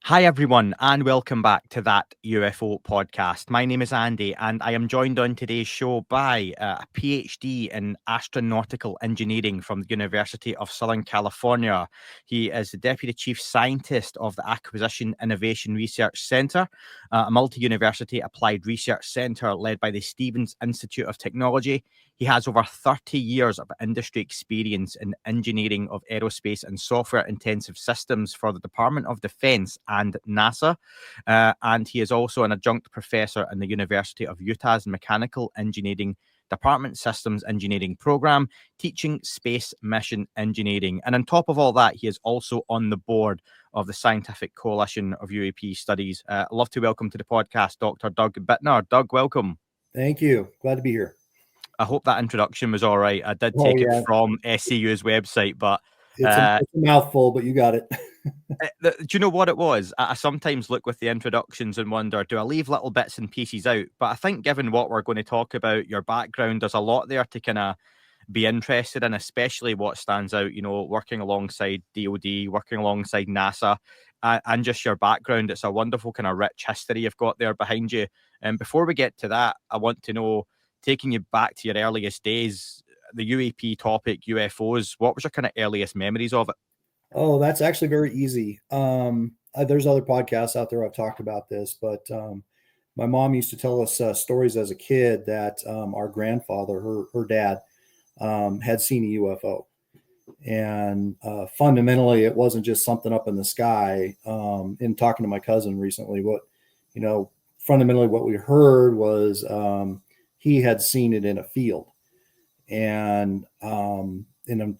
Hi, everyone, and welcome back to That UFO podcast. My name is Andy, and I am joined on today's show by a PhD in astronautical engineering from the University of Southern California. He is the Deputy Chief Scientist of the Acquisition Innovation Research Center, a multi university applied research center led by the Stevens Institute of Technology. He has over 30 years of industry experience in engineering of aerospace and software intensive systems for the Department of Defense and NASA. And he is also an adjunct professor in the University of Utah's Mechanical Engineering Department Systems Engineering program, teaching space mission engineering. And on top of all that, he is also on the board of the Scientific Coalition of UAP Studies. I'd love to welcome to the podcast Dr. Doug Bittner. Doug, welcome. Thank you. Glad to be here. I hope that introduction was all right. I did take it from SCU's website, but it's a mouthful, but you got it. Do you know what it was? I sometimes look with the introductions and wonder, do I leave little bits and pieces out? But I think given what we're going to talk about, your background, there's a lot there to kind of be interested in, especially what stands out, working alongside DOD, working alongside NASA, and just your background. It's a wonderful kind of rich history you've got there behind you. And before we get to that, I want to know, taking you back to your earliest days, the UAP topic, UFOs, what was your kind of earliest memories of it? Oh, that's actually very easy. There's other podcasts out there I've talked about this, but my mom used to tell us stories as a kid that our grandfather, her dad, had seen a UFO. And fundamentally, it wasn't just something up in the sky. In talking to my cousin recently, fundamentally what we heard was he had seen it in a field. And I'm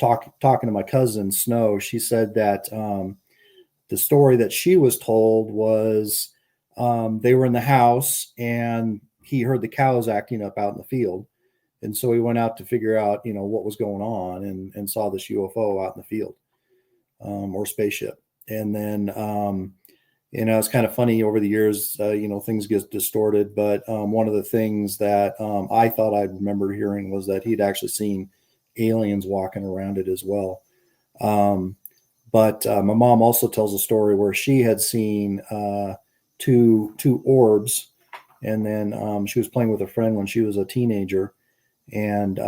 talking to my cousin Snow. She said that the story that she was told was they were in the house and he heard the cows acting up out in the field. And so he went out to figure out, what was going on and saw this UFO out in the field or spaceship. And then, it's kind of funny over the years, things get distorted. But one of the things that I thought I'd remember hearing was that he'd actually seen aliens walking around it as well. But my mom also tells a story where she had seen two orbs. And then she was playing with a friend when she was a teenager. And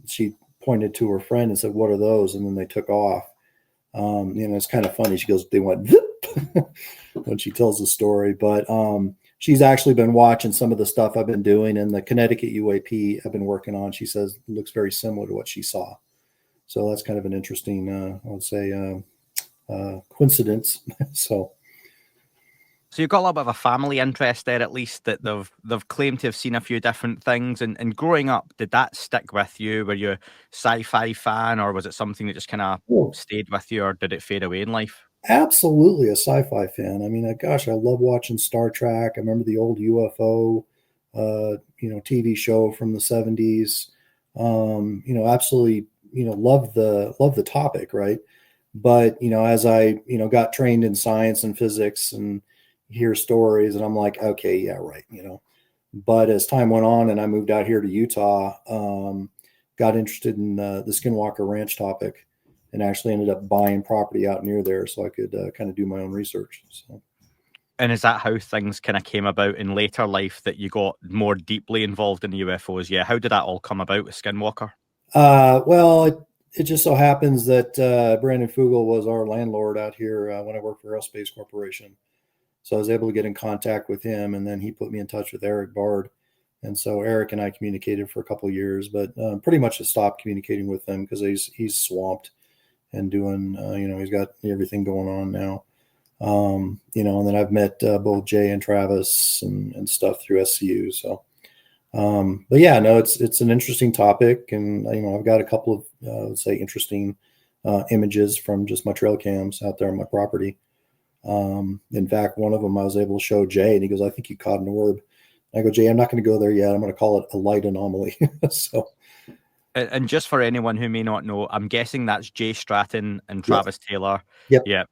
she pointed to her friend and said, "What are those?" And then they took off. It's kind of funny. She goes, "They went," when she tells the story. But she's actually been watching some of the stuff I've been doing, and the Connecticut UAP I've been working on. She says it looks very similar to what she saw. So that's kind of an interesting, I would say, coincidence. So you've got a little bit of a family interest there, at least, that they've claimed to have seen a few different things. And growing up, did that stick with you? Were you a sci-fi fan, or was it something that just kind of stayed with you, or did it fade away in life? Absolutely a sci-fi fan. I mean, gosh, I love watching Star Trek. I remember the old UFO, TV show from the 70s. Absolutely, love the topic, right? But, as I, got trained in science and physics and hear stories, and I'm like, okay, yeah, right, But as time went on and I moved out here to Utah, got interested in the Skinwalker Ranch topic, and actually ended up buying property out near there so I could kind of do my own research. So. And is that how things kind of came about in later life, that you got more deeply involved in the UFOs? Yeah. How did that all come about with Skinwalker? Well, it just so happens that Brandon Fugel was our landlord out here when I worked for Aerospace Corporation. So I was able to get in contact with him, and then he put me in touch with Eric Bard. And so Eric and I communicated for a couple of years, but pretty much just stopped communicating with him because he's swamped and doing, he's got everything going on now. And then I've met both Jay and Travis and stuff through SCU. So, but yeah, no, it's an interesting topic, and I've got a couple of let's say interesting images from just my trail cams out there on my property. In fact, one of them I was able to show Jay, and he goes, "I think you caught an orb." I go, "Jay, I'm not going to go there yet. I'm going to call it a light anomaly." So. And just for anyone who may not know, I'm guessing that's Jay Stratton and Travis Taylor. Yep. Yeah.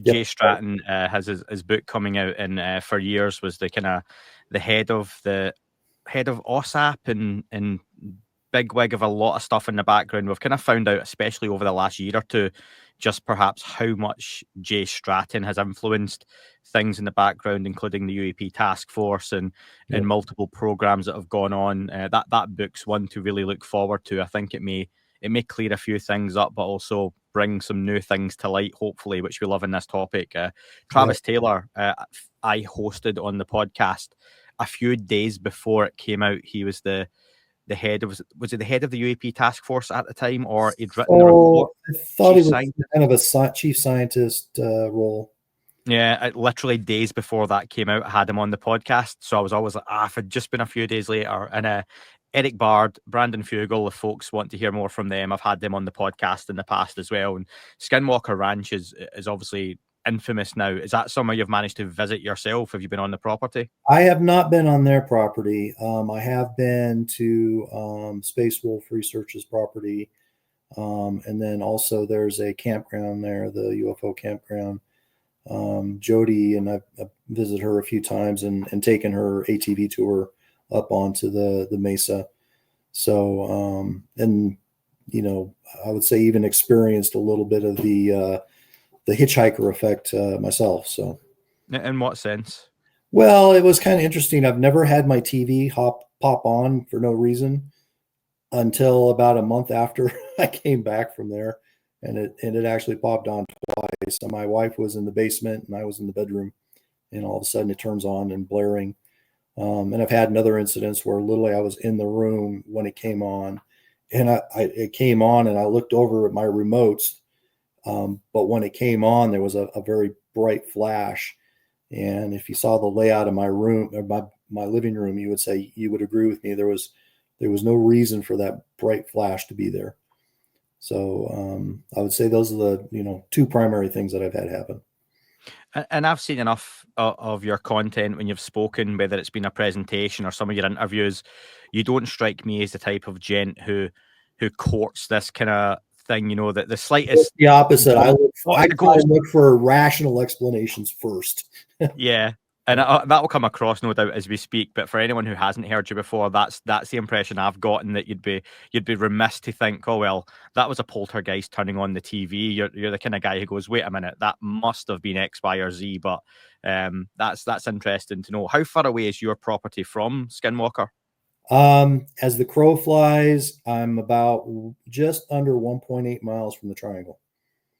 Jay Stratton has his book coming out, and for years was the kind of the head of OSAP and bigwig of a lot of stuff in the background. We've kind of found out, especially over the last year or two, just perhaps how much Jay Stratton has influenced things in the background, including the UAP task force and multiple programs that have gone on. That book's one to really look forward to. I think it may clear a few things up, but also bring some new things to light, hopefully, which we love in this topic. Travis Taylor, I hosted on the podcast a few days before it came out. He was the head of, was it the head of the UAP task force at the time, or he'd written the report? I thought he was kind of a chief scientist role. Yeah, literally days before that came out, I had him on the podcast. So I was always like, if it'd just been a few days later. And Eric Bard, Brandon Fugel, if folks want to hear more from them, I've had them on the podcast in the past as well. And Skinwalker Ranch is obviously infamous now. Is that somewhere you've managed to visit yourself? Have you been on the property? I have not been on their property. I have been to Space Wolf Research's property. And then also there's a campground there, the UFO campground. Jody and I've visited her a few times and taken her ATV tour up onto the mesa. So, and, you know, I would say even experienced a little bit of the hitchhiker effect myself. So, in what sense? Well, it was kind of interesting. I've never had my TV pop on for no reason until about a month after I came back from there, and it actually popped on twice. So my wife was in the basement and I was in the bedroom, and all of a sudden it turns on and blaring. And I've had another incidents where literally I was in the room when it came on, and it came on and I looked over at my remotes. But when it came on, there was a very bright flash. And if you saw the layout of my room or my living room, you would agree with me. There was no reason for that bright flash to be there. So I would say those are the two primary things that I've had happen. And I've seen enough of your content when you've spoken, whether it's been a presentation or some of your interviews. You don't strike me as the type of gent who courts this kind of thing, that the slightest. It's the opposite. I look for rational explanations first. Yeah. And that will come across, no doubt, as we speak. But for anyone who hasn't heard you before, that's the impression I've gotten, that you'd be remiss to think, oh well, that was a poltergeist turning on the TV. You're the kind of guy who goes, wait a minute, that must have been X, Y, or Z. But that's interesting to know. How far away is your property from Skinwalker? As the crow flies, I'm about just under 1.8 miles from the triangle.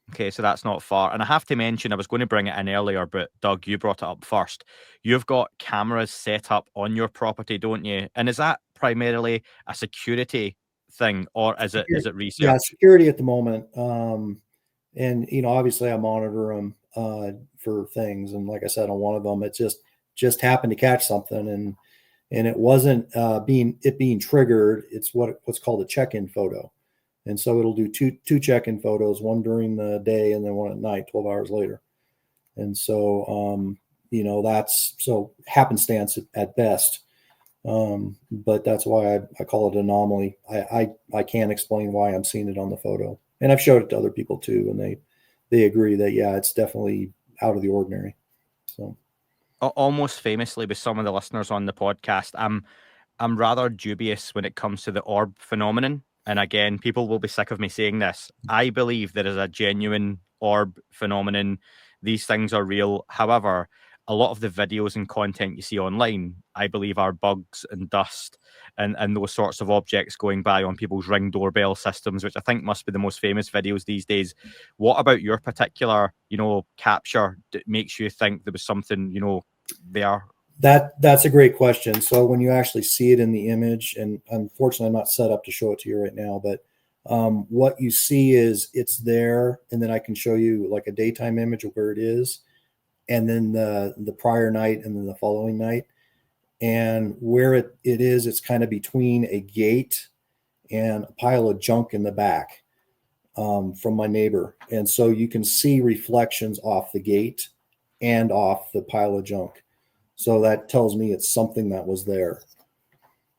Okay, so that's not far. And I have to mention, I was going to bring it in earlier, but Doug, you brought it up first. You've got cameras set up on your property, don't you? And is that primarily a security thing, or is it research? Yeah, security at the moment. And obviously I monitor them for things. And like I said, on one of them, it just happened to catch something, and it wasn't being triggered. It's what's called a check-in photo. And so it'll do two check-in photos, one during the day and then one at night, 12 hours later. And so, that's so happenstance at best. But that's why I call it anomaly. I can't explain why I'm seeing it on the photo. And I've showed it to other people too, and they agree that, yeah, it's definitely out of the ordinary. So almost famously with some of the listeners on the podcast, I'm rather dubious when it comes to the orb phenomenon. And again, people will be sick of me saying this. I believe there is a genuine orb phenomenon. These things are real. However, a lot of the videos and content you see online, I believe, are bugs and dust and those sorts of objects going by on people's Ring doorbell systems, which I think must be the most famous videos these days. What about your particular, capture that makes you think there was something, there? That's a great question. So when you actually see it in the image, and unfortunately I'm not set up to show it to you right now, but what you see is it's there, and then I can show you like a daytime image of where it is, and then the prior night and then the following night. And where it is, it's kind of between a gate and a pile of junk in the back from my neighbor. And so you can see reflections off the gate and off the pile of junk. So that tells me it's something that was there.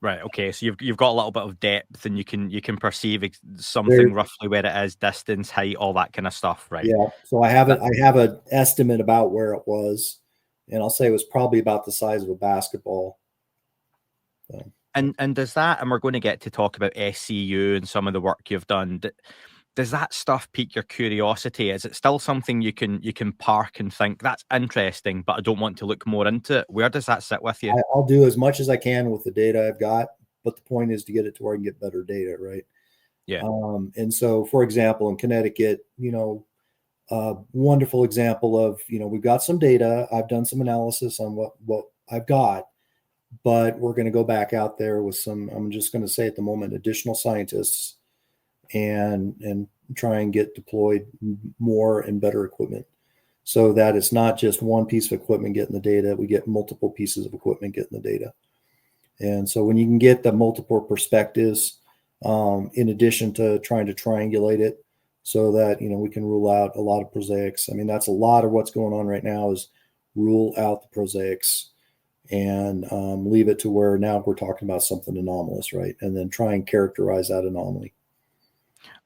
Right. Okay. So you've got a little bit of depth, and you can perceive something roughly where it is, distance, height, all that kind of stuff. Right. Yeah. So I have an estimate about where it was, and I'll say it was probably about the size of a basketball. So. And does that, and we're going to get to talk about SCU and some of the work you've done. does that stuff pique your curiosity? Is it still something you can park and think that's interesting, but I don't want to look more into it? Where does that sit with you? I'll do as much as I can with the data I've got, but the point is to get it to where I can get better data, right? Yeah. And so, for example, in Connecticut, wonderful example of, we've got some data. I've done some analysis on what I've got, but we're going to go back out there with some, I'm just going to say at the moment, additional scientists and try and get deployed more and better equipment so that it's not just one piece of equipment getting the data. We get multiple pieces of equipment getting the data. And so when you can get the multiple perspectives, in addition to trying to triangulate it so that, we can rule out a lot of prosaics. I mean, that's a lot of what's going on right now is rule out the prosaics and leave it to where now we're talking about something anomalous, right? And then try and characterize that anomaly.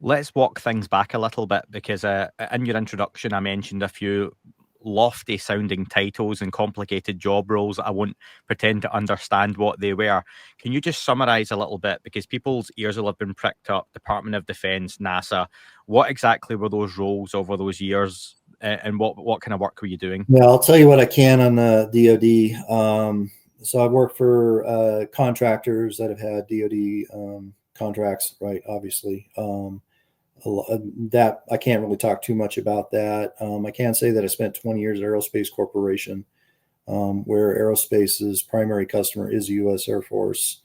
Let's walk things back a little bit because in your introduction, I mentioned a few lofty sounding titles and complicated job roles. I won't pretend to understand what they were. Can you just summarize a little bit? Because people's ears will have been pricked up. Department of Defense, NASA. What exactly were those roles over those years? And what kind of work were you doing? Yeah, I'll tell you what I can on the DoD. So I've worked for contractors that have had DoD contracts, right? Obviously, that I can't really talk too much about that. I can say that I spent 20 years at Aerospace Corporation, where Aerospace's primary customer is the U.S. Air Force,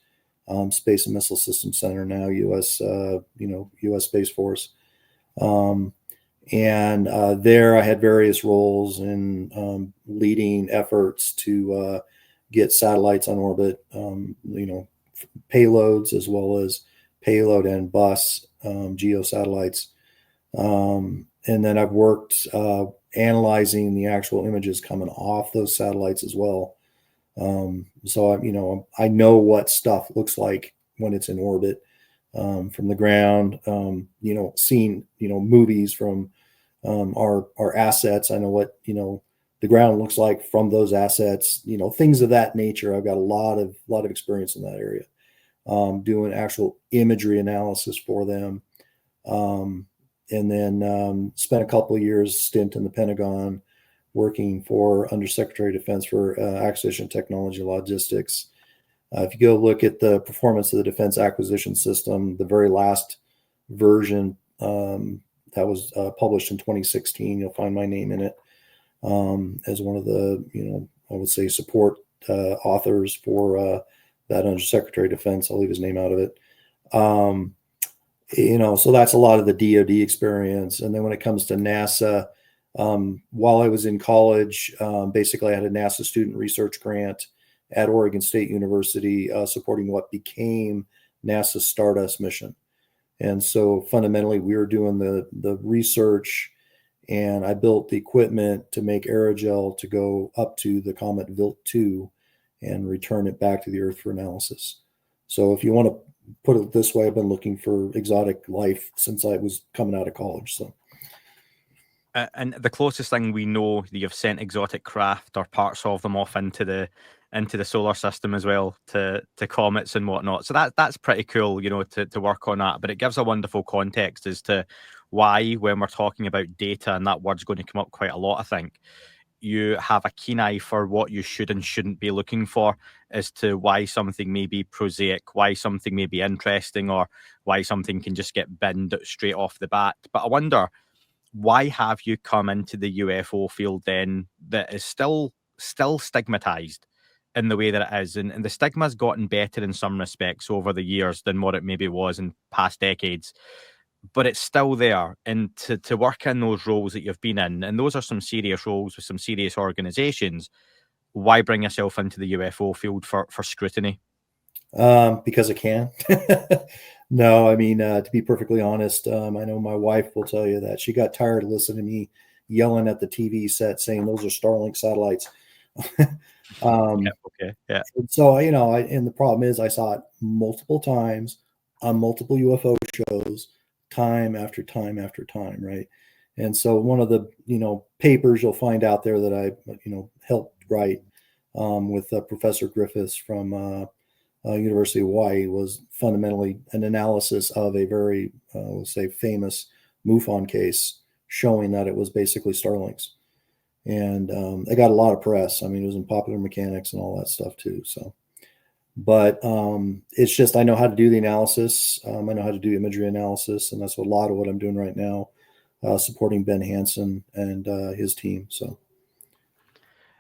Space and Missile Systems Center, now U.S. U.S. Space Force. And there I had various roles in leading efforts to get satellites on orbit, payloads as well as payload and bus geo satellites. And then I've worked analyzing the actual images coming off those satellites as well. So I know what stuff looks like when it's in orbit from the ground. Seeing movies from our assets. I know what the ground looks like from those assets. Things of that nature. I've got a lot of experience in that area. Doing actual imagery analysis for them. And then spent a couple of years stint in the Pentagon working for Undersecretary of Defense for Acquisition Technology Logistics. If you go look at the performance of the Defense Acquisition System, the very last version that was published in 2016, you'll find my name in it as one of the, I would say support authors for that Undersecretary of Defense. I'll leave his name out of it. So that's a lot of the DoD experience. And then when it comes to NASA, while I was in college, basically I had a NASA student research grant at Oregon State University supporting what became NASA's Stardust mission. And so fundamentally we were doing the research, and I built the equipment to make aerogel to go up to the comet Wilt-2 and return it back to the Earth for analysis. So if you want to put it this way, I've been looking for exotic life since I was coming out of college. So, and the closest thing we know that you've sent exotic craft or parts of them off into the solar system as well to comets and whatnot. So that's pretty cool, to work on that. But it gives a wonderful context as to why, when we're talking about data, and that word's going to come up quite a lot, I think, you have a keen eye for what you should and shouldn't be looking for as to why something may be prosaic, why something may be interesting, or why something can just get binned straight off the bat. But I wonder, why have you come into the UFO field then that is still stigmatized in the way that it is? And the stigma's gotten better in some respects over the years than what it maybe was in past decades. But it's still there. And to work in those roles that you've been in, and those are some serious roles with some serious organizations, why bring yourself into the UFO field for scrutiny? Because I can. No, I mean, to be perfectly honest, I know my wife will tell you that she got tired of listening to me yelling at the TV set saying those are Starlink satellites. Okay. Yeah. And so, and the problem is I saw it multiple times on multiple UFO shows, time after time after time, right? And so one of the, papers you'll find out there that I, helped write with Professor Griffiths from University of Hawaii was fundamentally an analysis of a very, we'll say, famous MUFON case showing that it was basically Starlinks. And it got a lot of press. I mean, it was in Popular Mechanics and all that stuff too. So, but it's just I know how to do the analysis. I know how to do imagery analysis, and that's a lot of what I'm doing right now, supporting Ben Hansen and his team. So,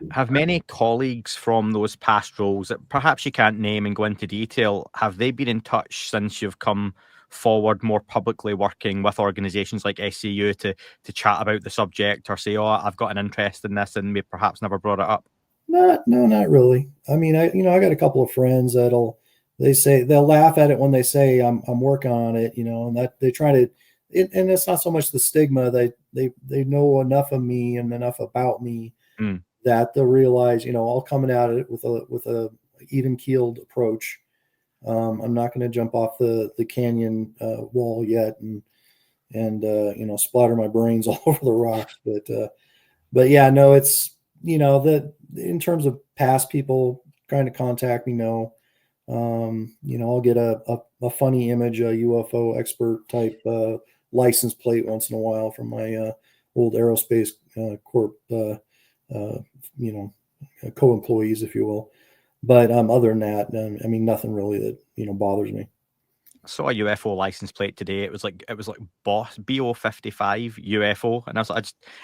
have many colleagues from those past roles that perhaps you can't name and go into detail, have they been in touch since you've come forward more publicly working with organizations like SCU to chat about the subject, or say, oh, I've got an interest in this, and we perhaps never brought it up? not really. I mean, I got a couple of friends they'll laugh at it when they say I'm working on it, and that they try to, and it's not so much the stigma. They know enough of me and enough about me that they'll realize, I'll coming at it with a even keeled approach. I'm not going to jump off the canyon wall yet and splatter my brains all over the rocks. But yeah, no, it's that in terms of past people trying to contact me, I'll get a funny image, a UFO expert type license plate once in a while from my old aerospace corp, co-employees, if you will. But other than that, I mean, nothing really that bothers me. I saw a UFO license plate today. It was like Boss BO55 UFO, and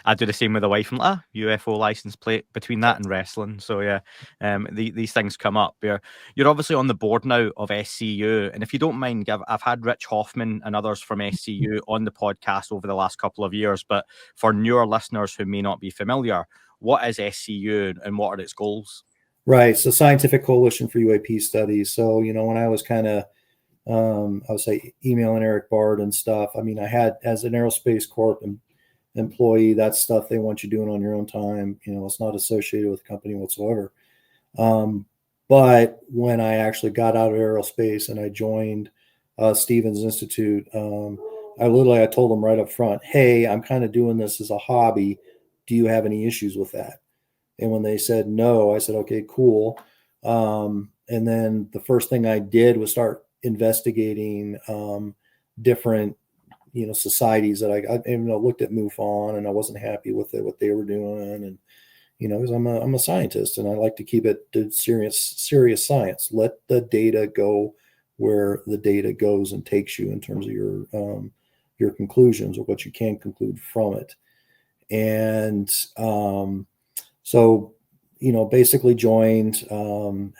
I do the same with the wife. I'm like, UFO license plate between that and wrestling. So yeah, these things come up. You're obviously on the board now of SCU, and if you don't mind, I've had Rich Hoffman and others from SCU on the podcast over the last couple of years. But for newer listeners who may not be familiar, what is SCU and what are its goals? Right. So Scientific Coalition for UAP Studies. So, when I was kind of, I would say emailing Eric Bard and stuff. I mean, I had as an aerospace corp employee, that's stuff they want you doing on your own time. It's not associated with the company whatsoever. But when I actually got out of aerospace and I joined Stevens Institute, I told them right up front, hey, I'm kind of doing this as a hobby. Do you have any issues with that? And when they said no, I said, okay, cool. And then the first thing I did was start investigating different, societies that I looked at MUFON, and I wasn't happy with what they were doing. And, because I'm a scientist and I like to keep it to serious science. Let the data go where the data goes and takes you in terms of your conclusions or what you can conclude from it. And, so, basically joined,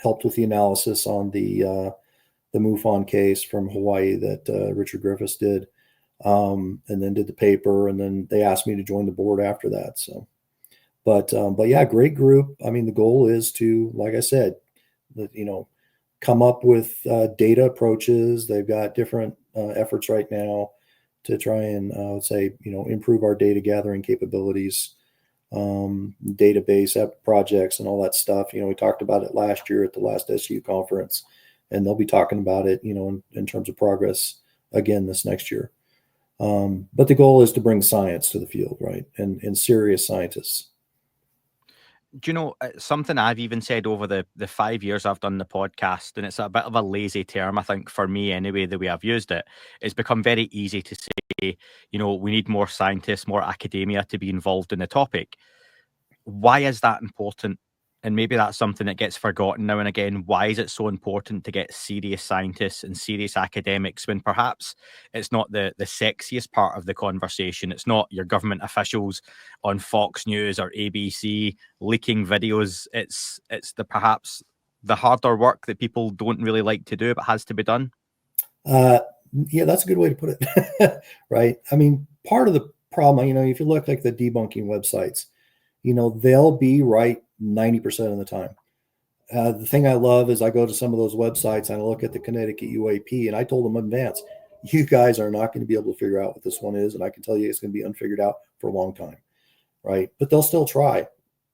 helped with the analysis on the MUFON case from Hawaii that Richard Griffiths did, and then did the paper, and then they asked me to join the board after that. So, but yeah, great group. I mean, the goal is to, like I said, come up with data approaches. They've got different efforts right now to try and improve our data gathering capabilities. Database projects and all that stuff. We talked about it last year at the last SU conference, and they'll be talking about it, in terms of progress again this next year. But the goal is to bring science to the field, right? And serious scientists. Do you know something I've even said over the 5 years I've done the podcast, and it's a bit of a lazy term, I think, for me anyway, the way I've used it. It's become very easy to say, we need more scientists, more academia to be involved in the topic. Why is that important? And maybe that's something that gets forgotten now and again. Why is it so important to get serious scientists and serious academics when perhaps it's not the sexiest part of the conversation? It's not your government officials on Fox News or ABC leaking videos. It's perhaps the harder work that people don't really like to do, but has to be done. Yeah, that's a good way to put it. Right. I mean, part of the problem, if you look like the debunking websites, they'll be right 90% of the time. The thing I love is I go to some of those websites and I look at the Connecticut UAP, and I told them in advance, you guys are not going to be able to figure out what this one is. And I can tell you it's going to be unfigured out for a long time. Right. But they'll still try,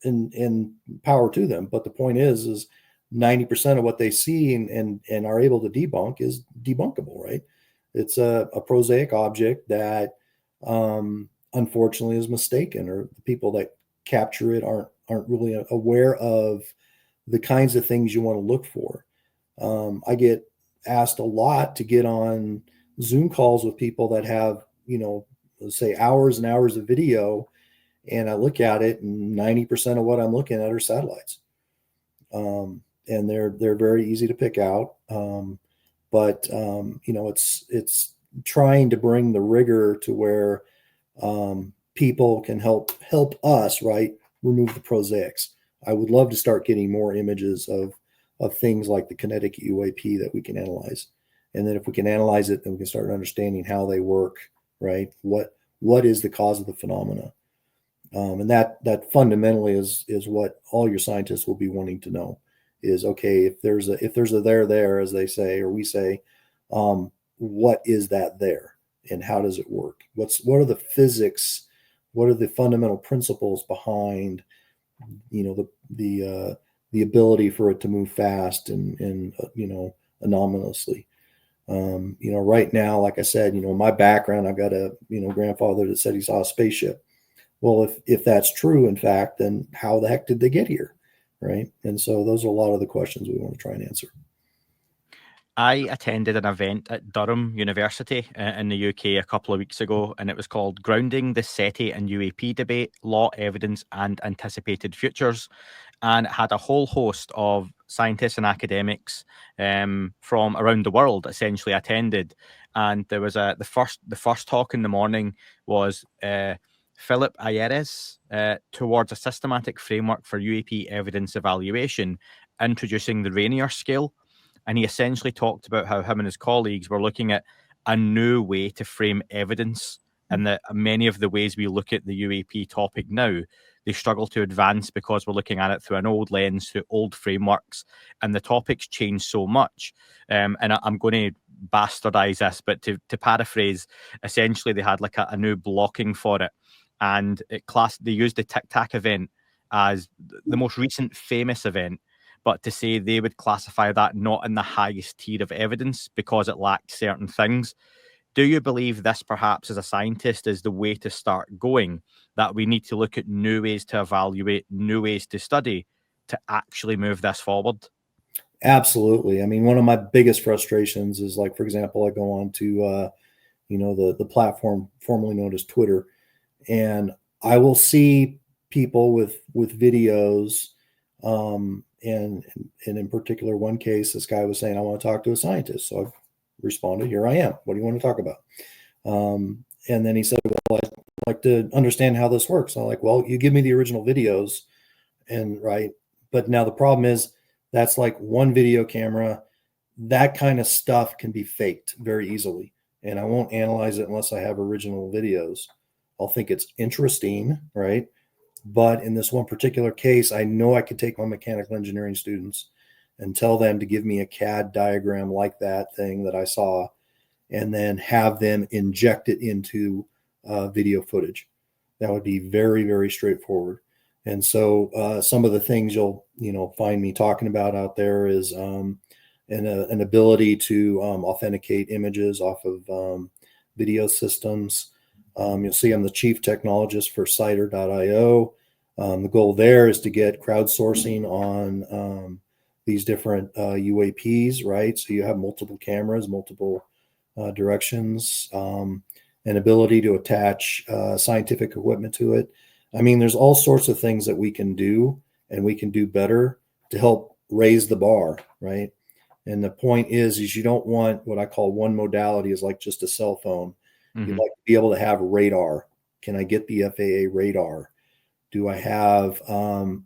and power to them. But the point is 90% of what they see and are able to debunk is debunkable, right? It's a prosaic object that unfortunately is mistaken, or the people that capture it aren't really aware of the kinds of things you want to look for. I get asked a lot to get on Zoom calls with people that have, let's say hours and hours of video, and I look at it, and 90% of what I'm looking at are satellites. And they're very easy to pick out. But it's trying to bring the rigor to where people can help us, right, remove the prosaics. I would love to start getting more images of things like the kinetic UAP that we can analyze. And then if we can analyze it, then we can start understanding how they work, right? What is the cause of the phenomena? And that fundamentally is what all your scientists will be wanting to know is, okay, if there's a there, as they say, or we say, what is that there and how does it work? What are the physics? What are the fundamental principles behind, the ability for it to move fast and anomalously? Right now, like I said, my background, I've got a grandfather that said he saw a spaceship. Well, if that's true, in fact, then how the heck did they get here, right? And so those are a lot of the questions we want to try and answer. I attended an event at Durham University in the UK a couple of weeks ago, and it was called Grounding the SETI and UAP Debate, Law, Evidence and Anticipated Futures. And it had a whole host of scientists and academics from around the world essentially attended. And there was the first talk in the morning was Philip Ayres, towards a systematic framework for UAP evidence evaluation, introducing the Rainier scale. And he essentially talked about how him and his colleagues were looking at a new way to frame evidence, and that many of the ways we look at the UAP topic now, they struggle to advance because we're looking at it through an old lens, through old frameworks, and the topics change so much. And I'm going to bastardize this, but to paraphrase, essentially they had like a new blocking for it, and they used the Tic Tac event as the most recent famous event, but to say they would classify that not in the highest tier of evidence because it lacked certain things. Do you believe this, perhaps, as a scientist, is the way to start going, that we need to look at new ways to evaluate, new ways to study to actually move this forward? Absolutely. I mean, one of my biggest frustrations is, like, for example, I go on to, the platform formerly known as Twitter, and I will see people with videos, and in particular, one case, this guy was saying, I want to talk to a scientist. So I responded, here I am. What do you want to talk about? And then he said, well, I'd like to understand how this works. I'm like, well, you give me the original videos, and right. But now the problem is that's like one video camera. That kind of stuff can be faked very easily. And I won't analyze it unless I have original videos. I'll think it's interesting, right? But in this one particular case, I know I could take my mechanical engineering students and tell them to give me a CAD diagram like that thing that I saw, and then have them inject it into video footage. That would be very, very straightforward. And so some of the things you'll find me talking about out there is an ability to authenticate images off of video systems. You'll see I'm the chief technologist for Cider.io. The goal there is to get crowdsourcing on these different UAPs, right? So you have multiple cameras, multiple directions, an ability to attach scientific equipment to it. I mean, there's all sorts of things that we can do, and we can do better to help raise the bar, right? And the point is you don't want what I call one modality is like just a cell phone. Mm-hmm. You'd like to be able to have radar. Can I get the FAA radar? Do I have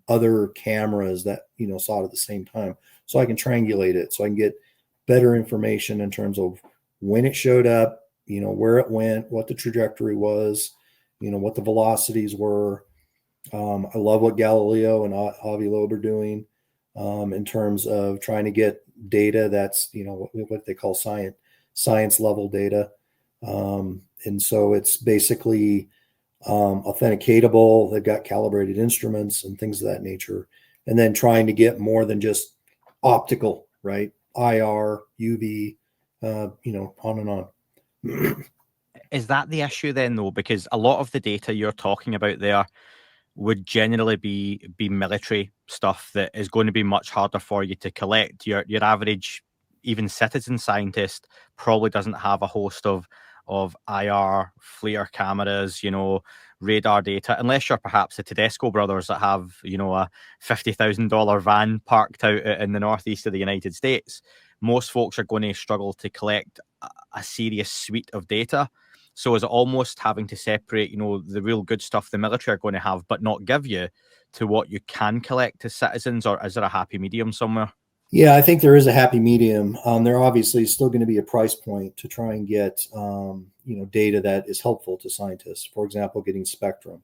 other cameras that saw it at the same time, so I can triangulate it, so I can get better information in terms of when it showed up, where it went, what the trajectory was, what the velocities were. I love what Galileo and Avi Loeb are doing in terms of trying to get data that's what they call science level data, and so it's basically authenticatable. They've got calibrated instruments and things of that nature, and then trying to get more than just optical, right? IR, UV, on and on. Is that the issue then, though? Because a lot of the data you're talking about there would generally be military stuff that is going to be much harder for you to collect. Your average, even citizen scientist, probably doesn't have a host of of IR, FLIR cameras, radar data, unless you're perhaps the Tedesco brothers that have, a $50,000 van parked out in the northeast of the United States. Most folks are going to struggle to collect a serious suite of data. So is it almost having to separate, the real good stuff the military are going to have, but not give you, to what you can collect as citizens, or is there a happy medium somewhere? Yeah, I think there is a happy medium. There obviously is still going to be a price point to try and get, data that is helpful to scientists. For example, getting spectrum.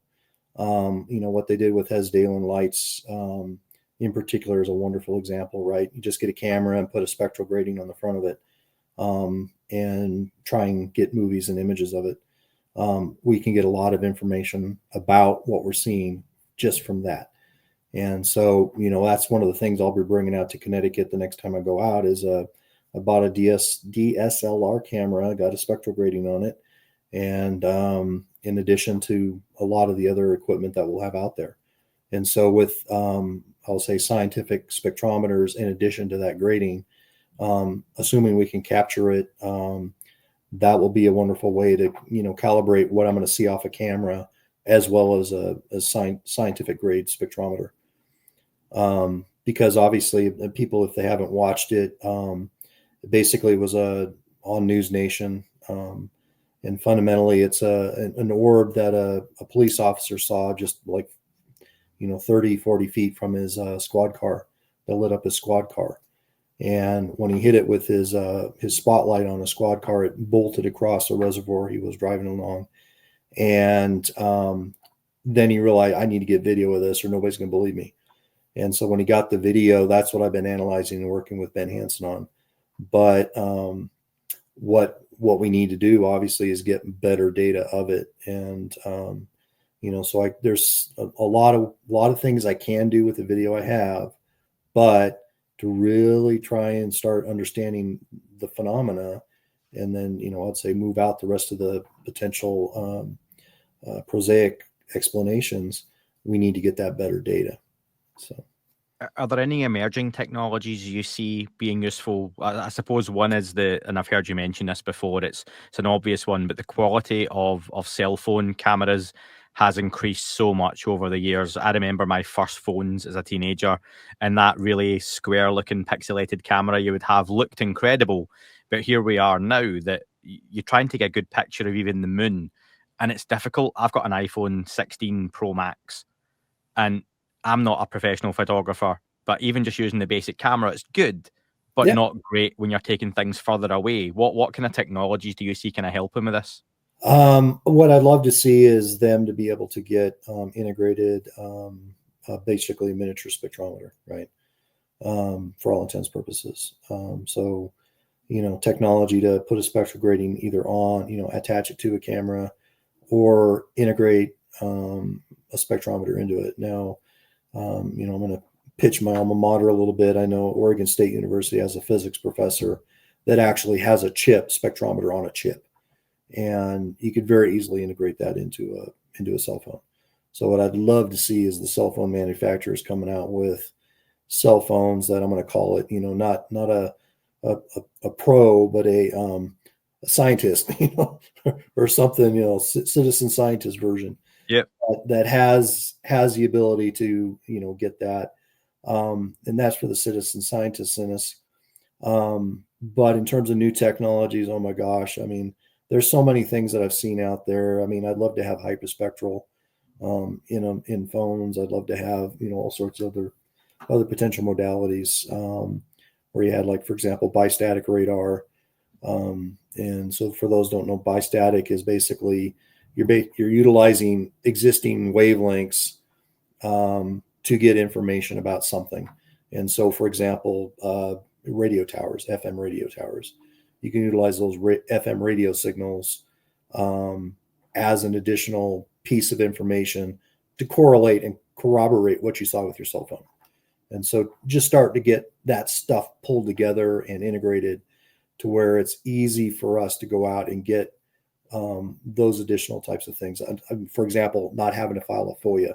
What they did with Hesdalen lights, in particular, is a wonderful example, right? You just get a camera and put a spectral grating on the front of it, and try and get movies and images of it. We can get a lot of information about what we're seeing just from that. And so, that's one of the things I'll be bringing out to Connecticut the next time I go out is I bought a DSLR camera, got a spectral grating on it. And in addition to a lot of the other equipment that we'll have out there. And so with, I'll say, scientific spectrometers, in addition to that grating, assuming we can capture it, that will be a wonderful way to, calibrate what I'm going to see off a camera, as well as a scientific grade spectrometer. Because obviously people, if they haven't watched it, basically it was on News Nation. And fundamentally it's an orb that a police officer saw just like, 30, 40 feet from his squad car that lit up his squad car. And when he hit it with his spotlight on a squad car, it bolted across the reservoir he was driving along. And then he realized, I need to get video of this or nobody's going to believe me. And so when he got the video, that's what I've been analyzing and working with Ben Hansen on. But what we need to do, obviously, is get better data of it. And so there's a lot of things I can do with the video I have, but to really try and start understanding the phenomena, and then I'd say move out the rest of the potential prosaic explanations, we need to get that better data. So, are there any emerging technologies you see being useful? I suppose one is and I've heard you mention this before, it's an obvious one, but the quality of cell phone cameras has increased so much over the years. I remember my first phones as a teenager, and that really square looking pixelated camera you would have looked incredible. But here we are now that you're trying to get a good picture of even the moon, and it's difficult. I've got an iPhone 16 Pro Max, and I'm not a professional photographer, but even just using the basic camera, it's good, but not great when you're taking things further away. What kind of technologies do you see kind of helping with this? What I'd love to see is them to be able to get integrated, basically miniature spectrometer, right? For all intents and purposes. So, technology to put a spectral grating either on, attach it to a camera, or integrate a spectrometer into it. Now, I'm going to pitch my alma mater a little bit. I know Oregon State University has a physics professor that actually has a spectrometer on a chip. And you could very easily integrate that into a cell phone. So what I'd love to see is the cell phone manufacturers coming out with cell phones that I'm going to call it, not a pro, but a scientist, or something, citizen scientist version. Yep. That has the ability to, get that. And that's for the citizen scientists in us. But in terms of new technologies, oh my gosh, I mean, there's so many things that I've seen out there. I mean, I'd love to have hyperspectral in phones. I'd love to have, all sorts of other potential modalities, where you had, like, for example, bistatic radar. And so for those who don't know, bistatic is basically you're utilizing existing wavelengths to get information about something. And so, for example, radio towers, FM radio towers, you can utilize those FM radio signals as an additional piece of information to correlate and corroborate what you saw with your cell phone. And so just start to get that stuff pulled together and integrated to where it's easy for us to go out and get those additional types of things. For example, not having to file a FOIA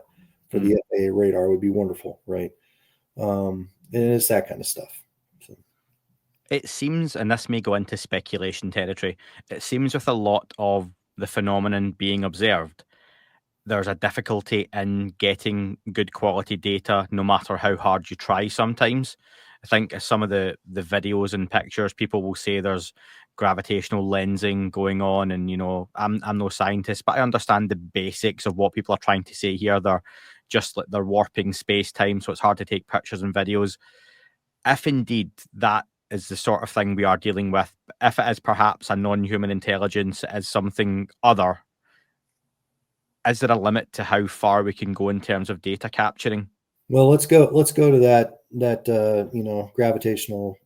for the FAA radar would be wonderful, right? And it's that kind of stuff. So. It seems, and this may go into speculation territory, it seems with a lot of the phenomenon being observed, there's a difficulty in getting good quality data, no matter how hard you try sometimes. I think some of the videos and pictures, people will say there's gravitational lensing going on, and I'm no scientist, but I understand the basics of what people are trying to say here. They're just like they're warping space time, so it's hard to take pictures and videos. If indeed that is the sort of thing we are dealing with, if it is perhaps a non-human intelligence, it is something other, is there a limit to how far we can go in terms of data capturing? Well, let's go to that gravitational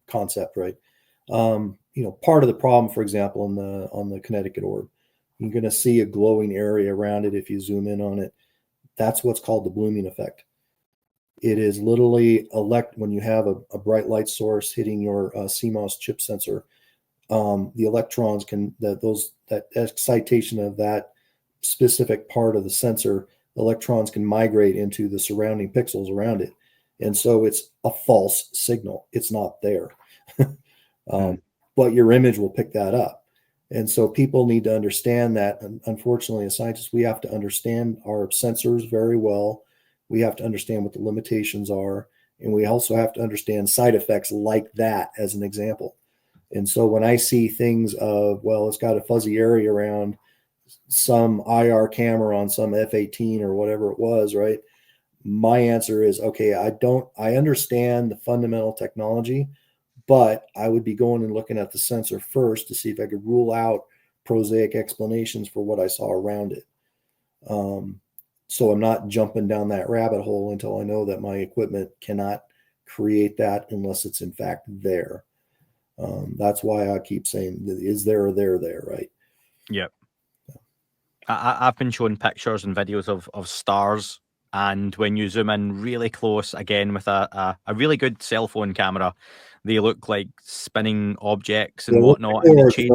concept, right? Part of the problem, for example, on the Connecticut orb, you're going to see a glowing area around it if you zoom in on it. That's what's called the blooming effect. It is literally when you have a bright light source hitting your CMOS chip sensor, the electrons that excitation of that specific part of the sensor, electrons can migrate into the surrounding pixels around it. And so it's a false signal. It's not there. But your image will pick that up. And so people need to understand that. And unfortunately, as scientists, we have to understand our sensors very well. We have to understand what the limitations are. And we also have to understand side effects like that, as an example. And so when I see things of, well, it's got a fuzzy area around some IR camera on some F-18 or whatever it was, right? My answer is, okay, I understand the fundamental technology, but I would be going and looking at the sensor first to see if I could rule out prosaic explanations for what I saw around it. So I'm not jumping down that rabbit hole until I know that my equipment cannot create that unless it's in fact there. That's why I keep saying, is there or there, right? Yep. I've been shown pictures and videos of stars, and when you zoom in really close, again with a really good cell phone camera, they look like spinning objects and whatnot, and they change.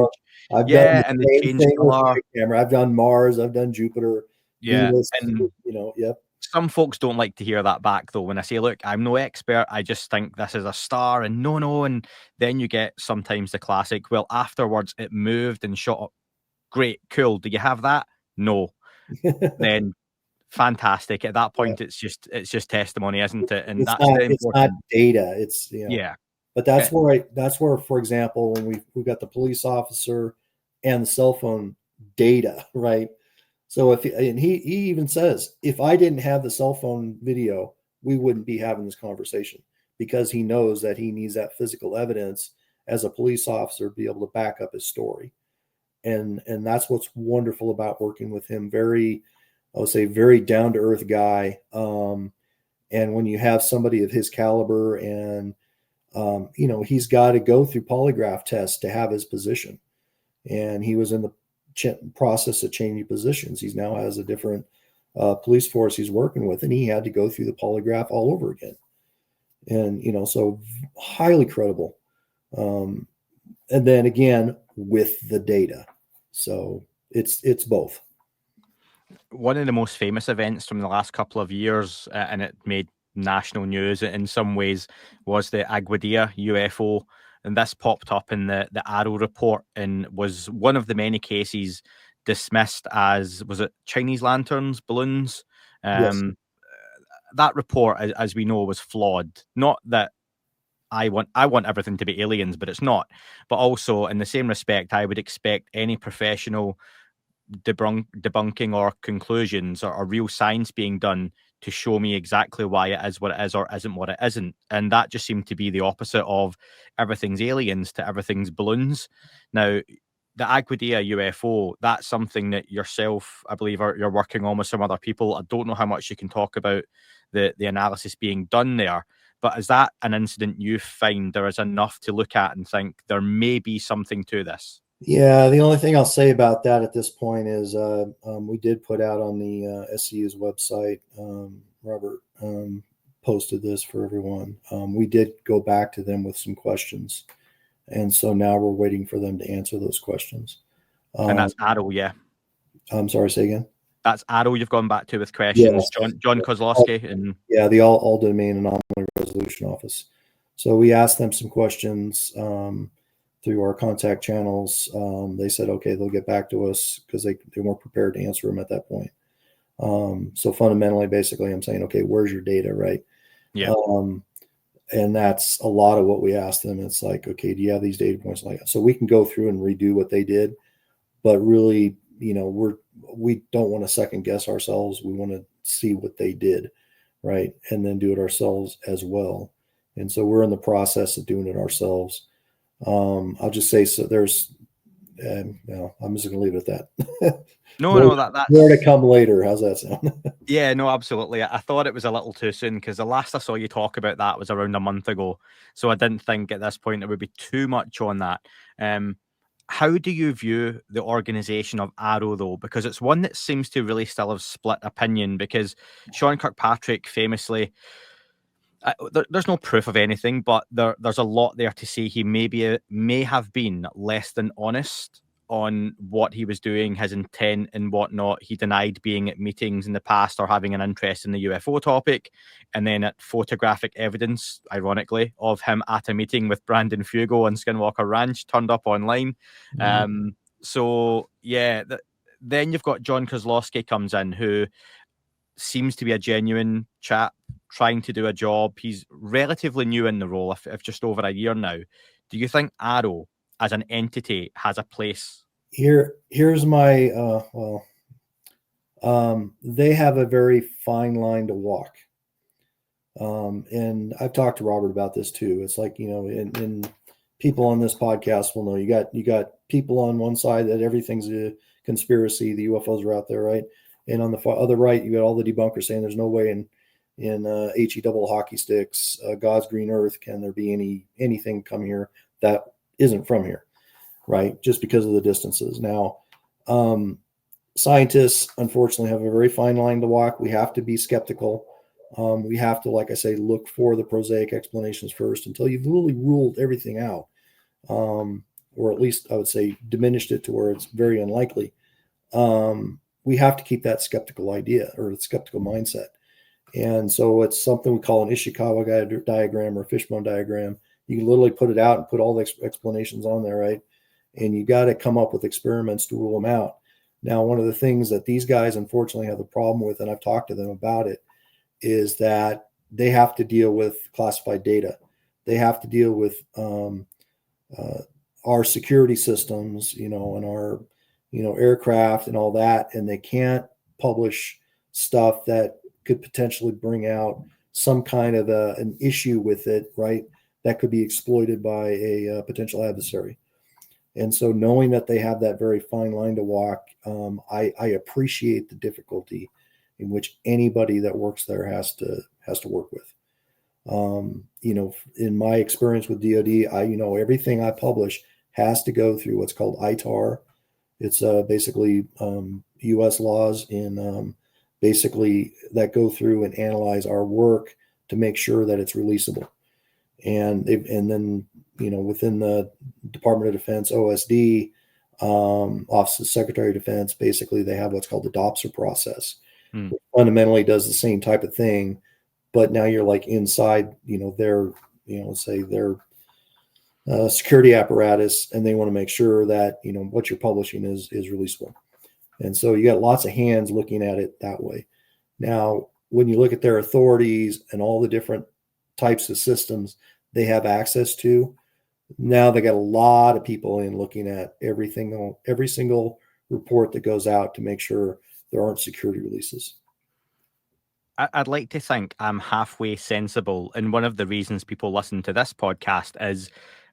I've done and the they same change thing with color. my camera. I've done Mars, I've done Jupiter, Venus, and yep. some folks don't like to hear that back though. When I say, look, I'm no expert, I just think this is a star, and no, and then you get sometimes the classic, well, afterwards it moved and shot up. Great, cool. Do you have that? No. Then fantastic. At that point, it's just testimony, isn't it? And that's the it's not important. data. It's Yeah. But that's where, for example, when we've got the police officer and the cell phone data, right? So and he even says, if I didn't have the cell phone video, we wouldn't be having this conversation, because he knows that he needs that physical evidence as a police officer to be able to back up his story. And that's what's wonderful about working with him. I would say very down to earth guy. And when you have somebody of his caliber, and he's got to go through polygraph tests to have his position, and he was in the process of changing positions. He now has a different police force he's working with, and he had to go through the polygraph all over again. And so highly credible. And then again with the data. So it's both. One of the most famous events from the last couple of years, and it made national news in some ways, was the Aguadilla UFO. And this popped up in the AARO report and was one of the many cases dismissed as, was it Chinese lanterns, balloons? Yes. That report, as we know, was flawed. Not that I want everything to be aliens, but it's not. But also, in the same respect, I would expect any professional debunking or conclusions or real science being done to show me exactly why it is what it is or isn't what it isn't. And that just seemed to be the opposite of everything's aliens to everything's balloons. Now, the Aguadilla UFO, that's something that yourself, I believe, you're working on with some other people. I don't know how much you can talk about the analysis being done there, but is that an incident you find there is enough to look at and think there may be something to this? Yeah, the only thing I'll say about that at this point is we did put out on the SCU's website, Robert posted this for everyone. We did go back to them with some questions. And so now we're waiting for them to answer those questions. And that's AARO, yeah. I'm sorry, say again? That's AARO you've gone back to with questions. Yes. John Kozlowski. And yeah, the All Domain Anomaly Resolution Office. So we asked them some questions through our contact channels. They said, okay, they'll get back to us because they weren't prepared to answer them at that point. So fundamentally, basically, I'm saying, okay, where's your data, right? Yeah. And that's a lot of what we asked them. It's like, okay, do you have these data points? Like, so we can go through and redo what they did, but really, we don't want to second guess ourselves. We want to see what they did, right, and then do it ourselves as well. And so we're in the process of doing it ourselves. I'll just say, so there's, I'm just going to leave it at that. No, more, no, more to that's come later. How's that sound? yeah, no, absolutely. I thought it was a little too soon because the last I saw you talk about that was around a month ago. So I didn't think at this point there would be too much on that. How do you view the organization of AARO, though? Because it's one that seems to really still have split opinion. Because Sean Kirkpatrick famously, there's no proof of anything, but there's a lot there to say he may have been less than honest on what he was doing, his intent and whatnot. He denied being at meetings in the past or having an interest in the UFO topic. And then at photographic evidence, ironically, of him at a meeting with Brandon Fugo on Skinwalker Ranch turned up online. So, yeah, then you've got John Kozlowski comes in, who seems to be a genuine chap trying to do a job. He's relatively new in the role, if just over a year now. Do you think AARO as an entity has a place? Here's my they have a very fine line to walk. And I've talked to Robert about this too. It's like, in people on this podcast will know you got people on one side that everything's a conspiracy, the UFOs are out there, right? And on the other right, you got all the debunkers saying there's no way in HE double hockey sticks, God's green earth, can there be anything come here that isn't from here, right? Just because of the distances. Now, scientists unfortunately have a very fine line to walk. We have to be skeptical. We have to, like I say, look for the prosaic explanations first until you've really ruled everything out, or at least I would say diminished it to where it's very unlikely. We have to keep that skeptical idea or skeptical mindset. And so it's something we call an Ishikawa diagram or fishbone diagram. You can literally put it out and put all the explanations on there, right? And you got to come up with experiments to rule them out. Now, one of the things that these guys unfortunately have a problem with, and I've talked to them about it, is that they have to deal with classified data. They have to deal with our security systems, and our, aircraft and all that, and they can't publish stuff that could potentially bring out some kind of an issue with it, right? That could be exploited by a potential adversary. And so knowing that they have that very fine line to walk, I appreciate the difficulty in which anybody that works there has to work with. In my experience with DoD, everything I publish has to go through what's called ITAR. It's basically U.S. laws in basically that go through and analyze our work to make sure that it's releasable. And then within the Department of Defense, OSD, Office of Secretary of Defense, basically they have what's called the DOPSR process, which fundamentally does the same type of thing, but now you're like inside, their, say their security apparatus, and they want to make sure that what you're publishing is releasable. And so you got lots of hands looking at it that way. Now, when you look at their authorities and all the different types of systems they have access to, now they got a lot of people in looking at every single report that goes out to make sure there aren't security releases. I'd like to think I'm halfway sensible, and one of the reasons people listen to this podcast is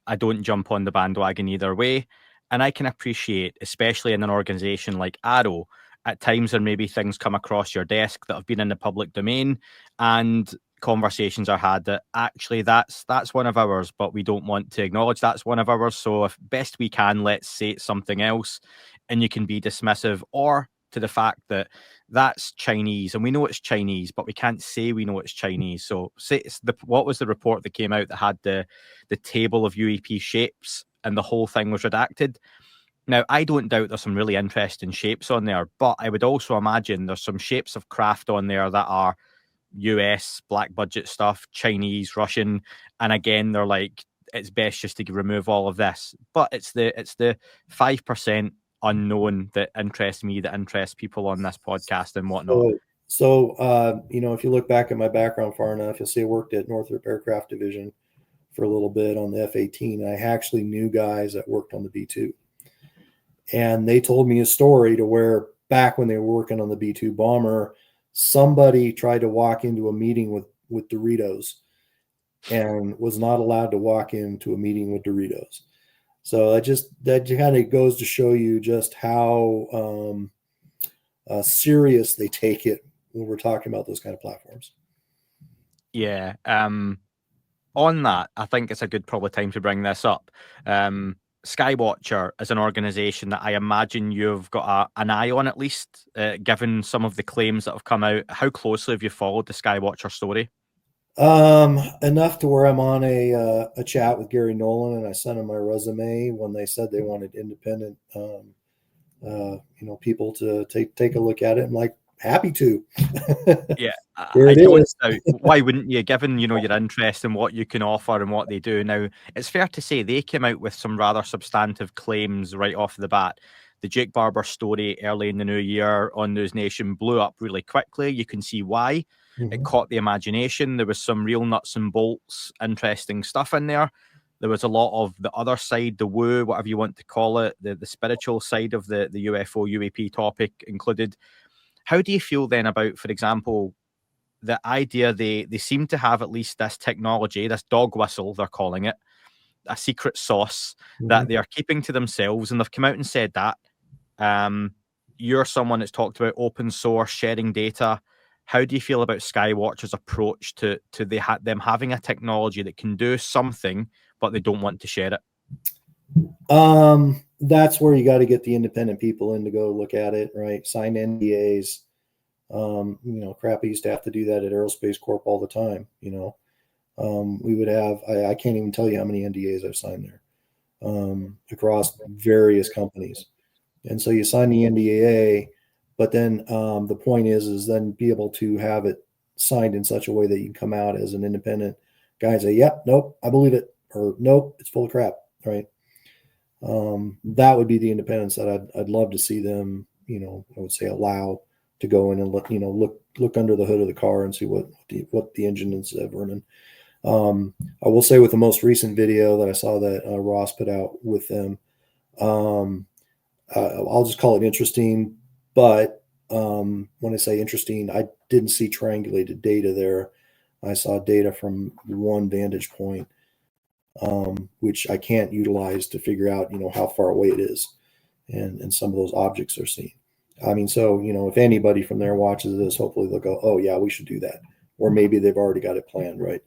I don't jump on the bandwagon either way. And I can appreciate, especially in an organization like AARO, at times there maybe things come across your desk that have been in the public domain, and conversations are had that actually that's one of ours, but we don't want to acknowledge that's one of ours. So if best we can, let's say it's something else, and you can be dismissive or to the fact that that's Chinese and we know it's Chinese, but we can't say we know it's Chinese. So say it's what was the report that came out that had the table of UAP shapes and the whole thing was redacted? Now, I don't doubt there's some really interesting shapes on there, but I would also imagine there's some shapes of craft on there that are US black budget stuff, Chinese, Russian, and again they're like, it's best just to remove all of this. But it's the 5% unknown that interests me, that interests people on this podcast and whatnot. So if you look back at my background far enough, you'll see I worked at Northrop Aircraft Division for a little bit on the F-18. And I actually knew guys that worked on the B-2. And they told me a story to where back when they were working on the B-2 bomber, somebody tried to walk into a meeting with Doritos and was not allowed to walk into a meeting with Doritos. So that kind of goes to show you just how serious they take it when we're talking about those kind of platforms. Yeah. On that, I think it's a good probably time to bring this up. Skywatcher is an organization that I imagine you've got an eye on, at least, given some of the claims that have come out. How closely have you followed the Skywatcher story? Enough to where I'm on a chat with Gary Nolan, and I sent him my resume when they said they wanted independent, people to take a look at it. I'm like, happy to. Yeah, I don't doubt. Why wouldn't you, given your interest in what you can offer and what they do? Now, it's fair to say they came out with some rather substantive claims right off the bat. The Jake Barber story early in the new year on News Nation blew up really quickly. You can see why. Mm-hmm. It caught the imagination. There was some real nuts and bolts, interesting stuff in there. There was a lot of the other side, the woo, whatever you want to call it, the spiritual side of the UFO, UAP topic included. How do you feel then about, for example, the idea they seem to have at least this technology, this dog whistle, they're calling it, a secret sauce that they are keeping to themselves, and they've come out and said that. You're someone that's talked about open source, sharing data. How do you feel about Skywatcher's approach to them having a technology that can do something, but they don't want to share it? That's where you got to get the independent people in to go look at it, right? Sign NDAs. Crap, I used to have to do that at Aerospace Corp all the time. We would have, I can't even tell you how many NDAs I've signed there across various companies. And so you sign the NDA, but then the point is then be able to have it signed in such a way that you can come out as an independent guy and say, yep, nope, I believe it, or nope, it's full of crap, right? That would be the independence that I'd love to see them, I would say allow to go in and look under the hood of the car and see what the engine is running. I will say with the most recent video that I saw that Ross put out with them, I'll just call it interesting. But when I say interesting, I didn't see triangulated data there. I saw data from one vantage point, which I can't utilize to figure out, how far away it is, and some of those objects are seen. I mean, so, if anybody from there watches this, hopefully they'll go, oh yeah, we should do that. Or maybe they've already got it planned, right?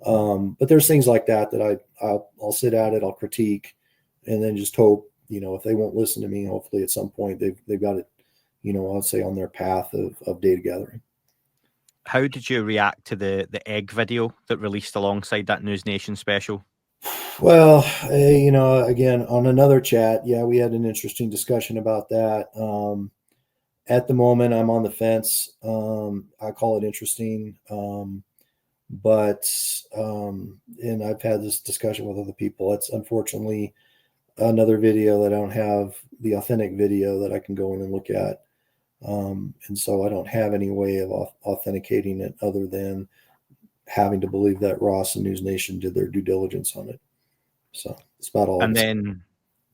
But there's things like that I'll sit at it, I'll critique, and then just hope, if they won't listen to me, hopefully at some point they've got it, I'll say on their path of data gathering. How did you react to the egg video that released alongside that News Nation special? Well, again, on another chat, yeah, we had an interesting discussion about that. At the moment, I'm on the fence. I call it interesting. But and I've had this discussion with other people. It's unfortunately another video that I don't have the authentic video that I can go in and look at. And so I don't have any way of authenticating it other than having to believe that Ross and News Nation did their due diligence on it. So it's about all. And then,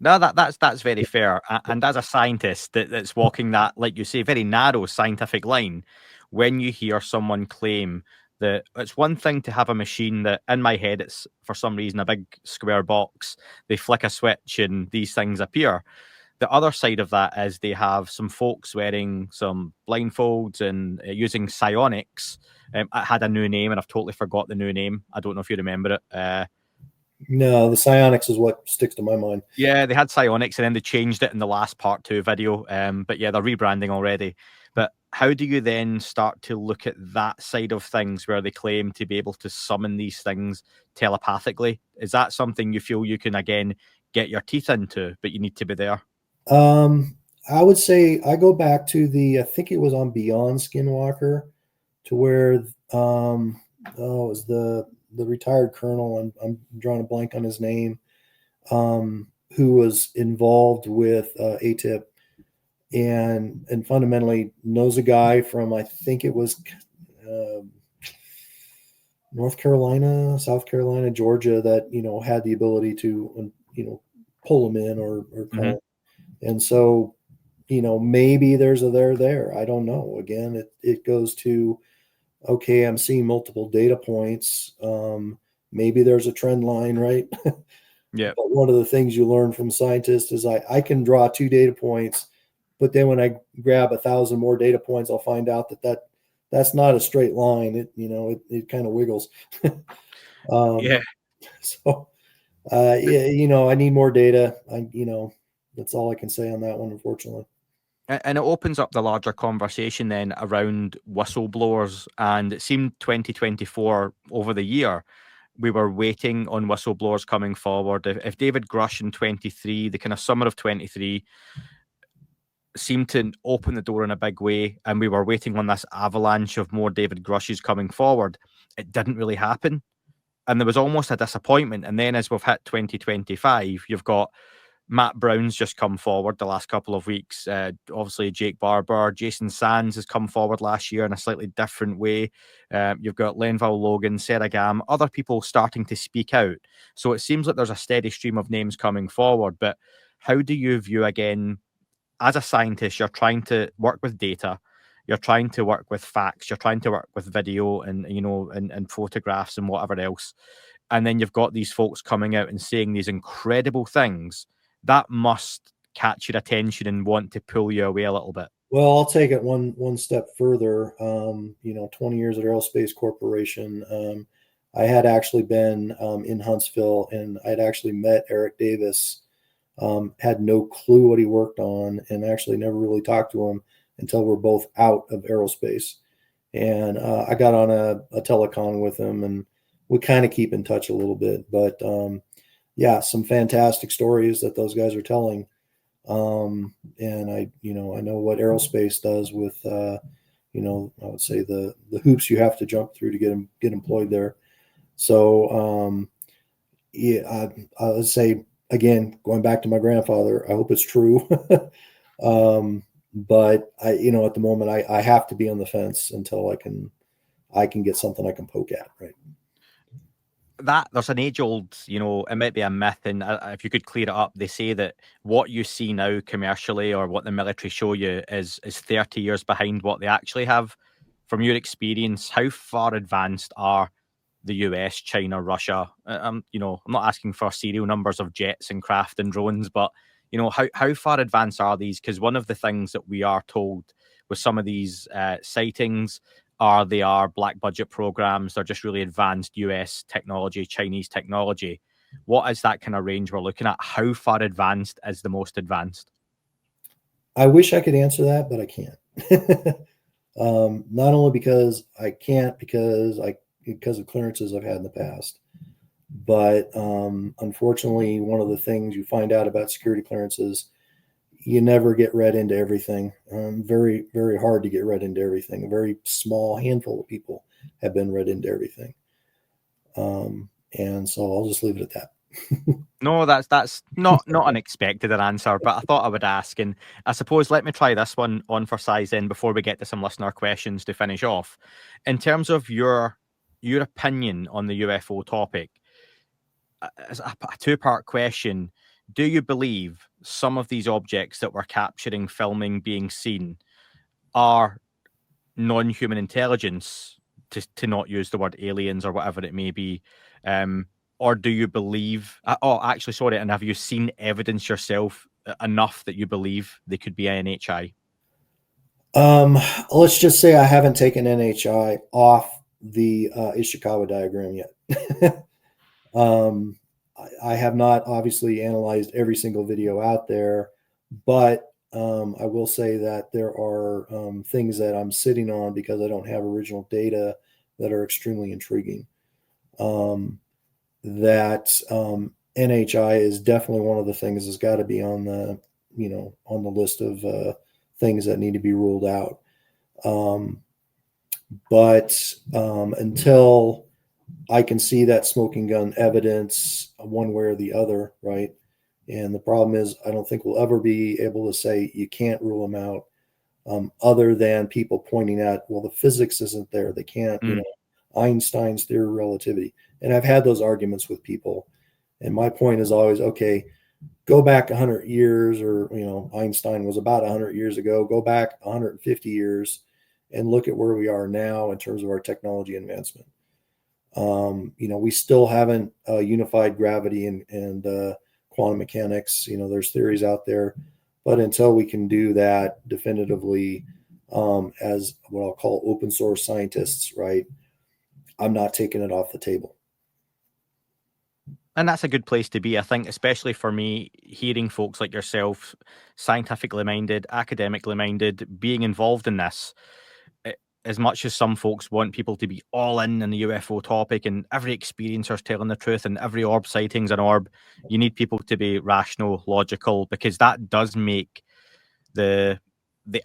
no, that's very fair. And as a scientist that's walking that, like you say, very narrow scientific line, when you hear someone claim that it's one thing to have a machine that, in my head, it's for some reason a big square box, they flick a switch and these things appear. The other side of that is they have some folks wearing some blindfolds and using psionics. It had a new name and I've totally forgot the new name. I don't know if you remember it. No, the psionics is what sticks to my mind. Yeah, they had psionics and then they changed it in the last part 2 video. But yeah, they're rebranding already. But how do you then start to look at that side of things where they claim to be able to summon these things telepathically? Is that something you feel you can, again, get your teeth into, but you need to be there? I would say I go back to I think it was on Beyond Skinwalker, to where It was the retired colonel. I'm drawing a blank on his name. Who was involved with ATIP and fundamentally knows a guy from, I think it was uh, North Carolina, South Carolina, Georgia, that had the ability to pull them in or call. Mm-hmm. And so maybe there's a there. I don't know. Again, it goes to, okay, I'm seeing multiple data points. Maybe there's a trend line, right? Yeah. But one of the things you learn from scientists is I can draw 2 data points, but then when I grab 1,000 more data points, I'll find out that's not a straight line. It kind of wiggles. Yeah. So, I need more data. That's all I can say on that one, unfortunately. And it opens up the larger conversation then around whistleblowers. And it seemed 2024 over the year, we were waiting on whistleblowers coming forward. If David Grush in 23, the kind of summer of 23, seemed to open the door in a big way, and we were waiting on this avalanche of more David Grushes coming forward, it didn't really happen. And there was almost a disappointment. And then as we've hit 2025, you've got Matt Brown's just come forward the last couple of weeks. Obviously, Jake Barber, Jason Sands has come forward last year in a slightly different way. You've got Lenville Logan, Sarah Gam, other people starting to speak out. So it seems like there's a steady stream of names coming forward. But how do you view, again, as a scientist, you're trying to work with data, you're trying to work with facts, you're trying to work with video and and photographs and whatever else, and then you've got these folks coming out and saying these incredible things that must catch your attention and want to pull you away a little bit. Well, I'll take it one step further. 20 years at Aerospace Corporation. I had actually been in Huntsville, and I'd actually met Eric Davis. Had no clue what he worked on, and actually never really talked to him until we're both out of aerospace. And I got on a telecon with him, and we kind of keep in touch a little bit. But yeah, some fantastic stories that those guys are telling. And I know what aerospace does with, I would say the hoops you have to jump through to get employed there. So, yeah, I would say, again, going back to my grandfather, I hope it's true. But at the moment I have to be on the fence until I can get something I can poke at. Right. That there's an age old, it might be a myth, and if you could clear it up, they say that what you see now commercially or what the military show you is 30 years behind what they actually have. From your experience, how far advanced are the US, China, Russia? I'm not asking for serial numbers of jets and craft and drones, but how far advanced are these? Because one of the things that we are told with some of these sightings they are black budget programs. They're just really advanced US technology, Chinese technology. What is that kind of range we're looking at? How far advanced is the most advanced? I wish I could answer that, but I can't. Not only because I can't, because of clearances I've had in the past, but unfortunately, one of the things you find out about security clearances, you never get read into everything. Very, very hard to get read into everything. A very small handful of people have been read into everything. And so I'll just leave it at that. No, that's not unexpected an answer, but I thought I would ask. And I suppose let me try this one on for size then before we get to some listener questions to finish off. In terms of your opinion on the UFO topic, as a two-part question. Do you believe some of these objects that we're capturing, filming, being seen are non-human intelligence, to not use the word aliens or whatever it may be? Or do you believe, actually, sorry, and have you seen evidence yourself enough that you believe they could be NHI? Let's just say I haven't taken NHI off the Ishikawa diagram yet. I have not obviously analyzed every single video out there, but I will say that there are things that I'm sitting on because I don't have original data that are extremely intriguing. NHI is definitely one of the things that's got to be on the list of things that need to be ruled out. But until I can see that smoking gun evidence one way or the other, right? And the problem is, I don't think we'll ever be able to say you can't rule them out, other than people pointing out, well, the physics isn't there. They can't, Einstein's theory of relativity. And I've had those arguments with people. And my point is always, okay, go back 100 years, or, Einstein was about 100 years ago, go back 150 years and look at where we are now in terms of our technology advancement. We still haven't unified gravity and quantum mechanics. There's theories out there, but until we can do that definitively, as what I'll call open source scientists, right, I'm not taking it off the table. And that's a good place to be, I think, especially for me, hearing folks like yourself, scientifically minded, academically minded, being involved in this. As much as some folks want people to be all in the UFO topic and every experiencer's telling the truth and every orb sighting's an orb, you need people to be rational, logical, because that does make the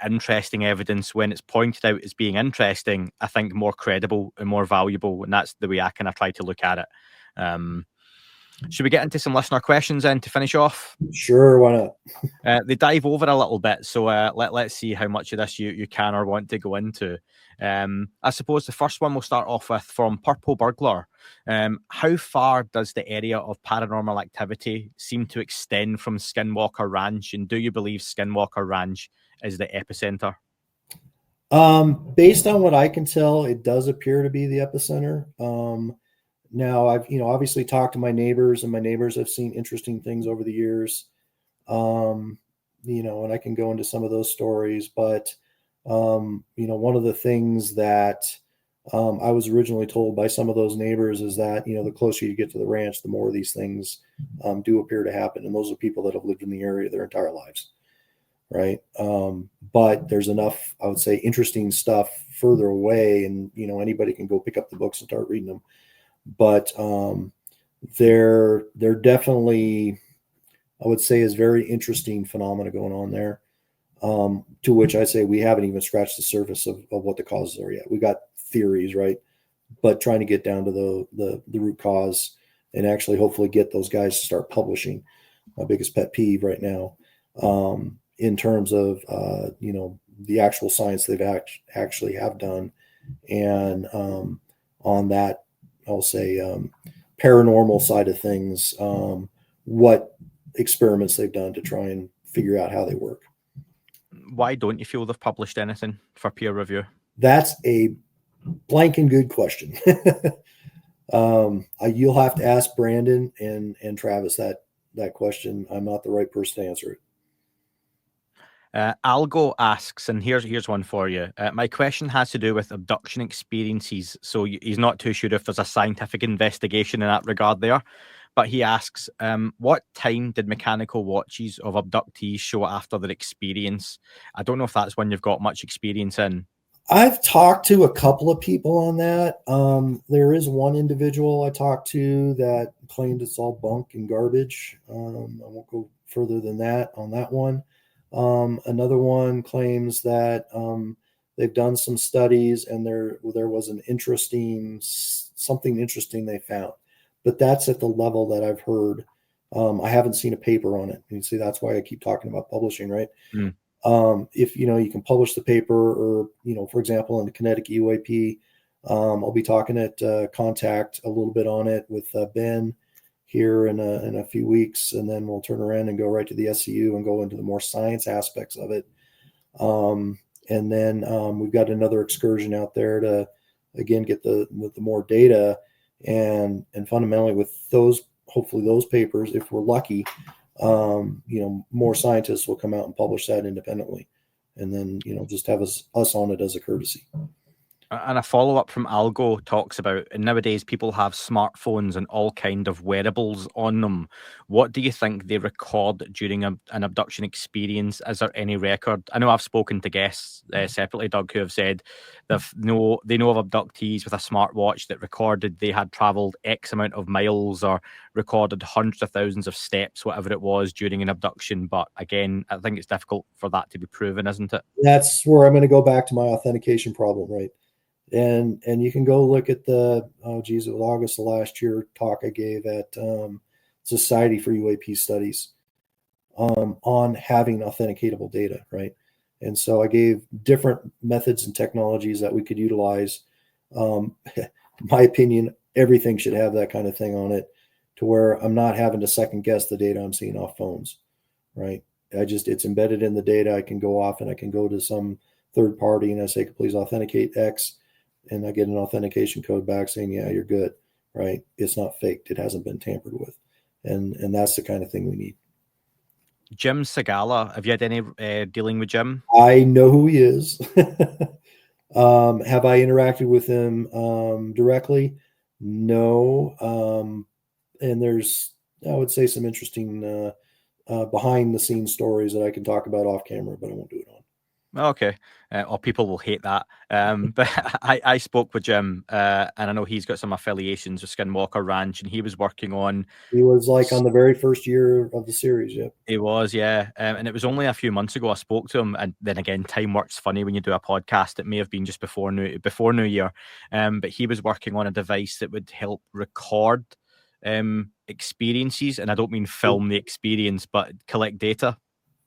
interesting evidence, when it's pointed out as being interesting, I think more credible and more valuable. And that's the way I kind of try to look at it. Should we get into some listener questions then to finish off? Sure, why not? They dive over a little bit, so let's see how much of this you can or want to go into. I suppose the first one we'll start off with from Purple Burglar. How far does the area of paranormal activity seem to extend from Skinwalker Ranch, and do you believe Skinwalker Ranch is the epicenter? Based on what I can tell, it does appear to be the epicenter. Now I've, obviously talked to my neighbors, and my neighbors have seen interesting things over the years. And I can go into some of those stories, but, one of the things that I was originally told by some of those neighbors is that, the closer you get to the ranch, the more of these things do appear to happen. And those are people that have lived in the area their entire lives. Right. But there's enough, I would say, interesting stuff further away, and, anybody can go pick up the books and start reading them. But they're definitely, I would say, is very interesting phenomena going on there, to which I say we haven't even scratched the surface of what the causes are yet. We got theories, right? But trying to get down to the root cause and actually hopefully get those guys to start publishing. My biggest pet peeve right now, in terms of, the actual science they've actually have done. And on that, I'll say, paranormal side of things, what experiments they've done to try and figure out how they work. Why don't you feel they've published anything for peer review? That's a blank and good question. You'll have to ask Brandon and Travis that question. I'm not the right person to answer it. Algo asks, and here's one for you. My question has to do with abduction experiences. So he's not too sure if there's a scientific investigation in that regard there, but he asks, what time did mechanical watches of abductees show after their experience? I don't know if that's one you've got much experience in. I've talked to a couple of people on that. There is one individual I talked to that claimed it's all bunk and garbage. I won't go further than that on that one. Another one claims that they've done some studies and there was something interesting they found, but that's at the level that I've heard. I haven't seen a paper on it. You see, that's why I keep talking about publishing, right? Mm. If you can publish the paper, or for example, in the Connecticut UAP, I'll be talking at Contact a little bit on it with Ben here in a few weeks, and then we'll turn around and go right to the SCU and go into the more science aspects of it. And then we've got another excursion out there to again get the more data, and fundamentally with those, hopefully those papers, if we're lucky, more scientists will come out and publish that independently, and then just have us on it as a courtesy. And a follow-up from Algo talks about, and nowadays people have smartphones and all kind of wearables on them. What do you think they record during an abduction experience? Is there any record? I know I've spoken to guests separately, Doug, who have said they know of abductees with a smartwatch that recorded they had traveled X amount of miles or recorded hundreds of thousands of steps, whatever it was, during an abduction. But again, I think it's difficult for that to be proven, isn't it? That's where I'm going to go back to my authentication problem, right? And you can go look at it was August of last year talk I gave at Society for UAP Studies on having authenticatable data, right? And so I gave different methods and technologies that we could utilize. My opinion, everything should have that kind of thing on it, to where I'm not having to second guess the data I'm seeing off phones, right? It's embedded in the data. I can go off and I can go to some third party and I say, please authenticate X, and I get an authentication code back saying, yeah, you're good, right? It's not faked. It hasn't been tampered with. And that's the kind of thing we need. Jim Segala, have you had any dealing with Jim? I know who he is. Have I interacted with him directly? No. And there's, I would say, some interesting behind the scenes stories that I can talk about off camera, but I won't do it on. Okay. Or people will hate that. But I spoke with Jim, and I know he's got some affiliations with Skinwalker Ranch, and he was working on. He was like on the very first year of the series. Yep. He was, yeah. And it was only a few months ago I spoke to him. And then again, time works funny when you do a podcast. It may have been just before New Year. But he was working on a device that would help record experiences. And I don't mean film the experience, but collect data.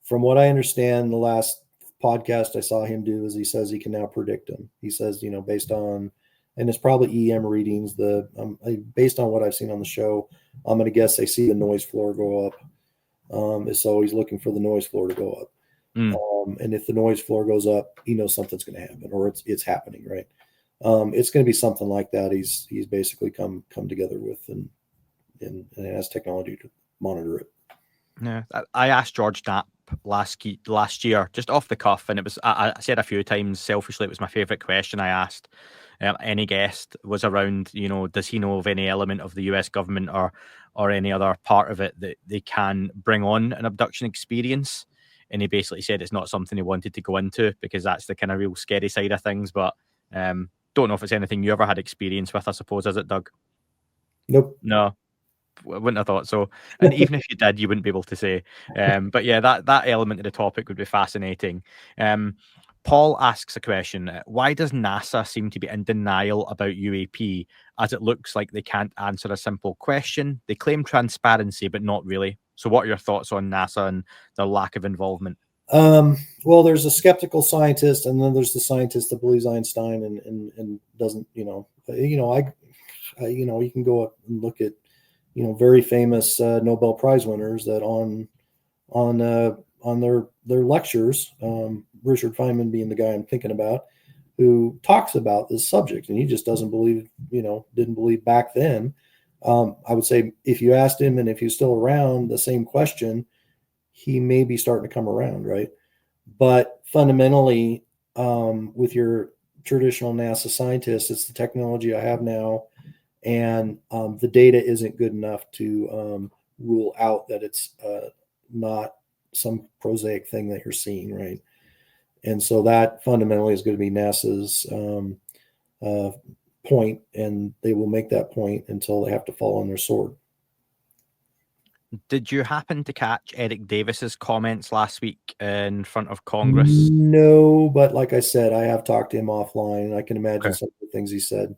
From what I understand, the last podcast I saw him do is he says he can now predict them. He says, based on, and it's probably EM readings, based on what I've seen on the show, I'm going to guess they see the noise floor go up. So he's looking for the noise floor to go up. And if the noise floor goes up, he knows something's going to happen, or it's happening, right? It's going to be something like that. He's basically come together with and has technology to monitor it. Yeah, I asked George Knapp last year, just off the cuff, and it was I said a few times selfishly it was my favorite question I asked any guest, was around, does he know of any element of the US government or any other part of it that they can bring on an abduction experience? And he basically said it's not something he wanted to go into because that's the kind of real scary side of things. But don't know if it's anything you ever had experience with, I suppose, is it, Doug? Nope. No. I wouldn't have thought so. And even if you did, you wouldn't be able to say. But yeah, that element of the topic would be fascinating. Paul asks a question. Why does NASA seem to be in denial about UAP, as it looks like they can't answer a simple question? They claim transparency, but not really. So what are your thoughts on NASA and their lack of involvement? Well, there's a skeptical scientist, and then there's the scientist that believes Einstein and doesn't, you can go up and look at, very famous Nobel Prize winners that on their lectures, Richard Feynman being the guy I'm thinking about, who talks about this subject, and he just doesn't believe, didn't believe back then. I would say if you asked him, and if he's still around, the same question, he may be starting to come around, right? But fundamentally, with your traditional NASA scientists, it's the technology I have now, and the data isn't good enough to rule out that it's not some prosaic thing that you're seeing, right? And so that fundamentally is going to be NASA's point, and they will make that point until they have to fall on their sword. Did you happen to catch Eric Davis's comments last week in front of Congress? No, but like I said, I have talked to him offline, and I can imagine some of the things he said.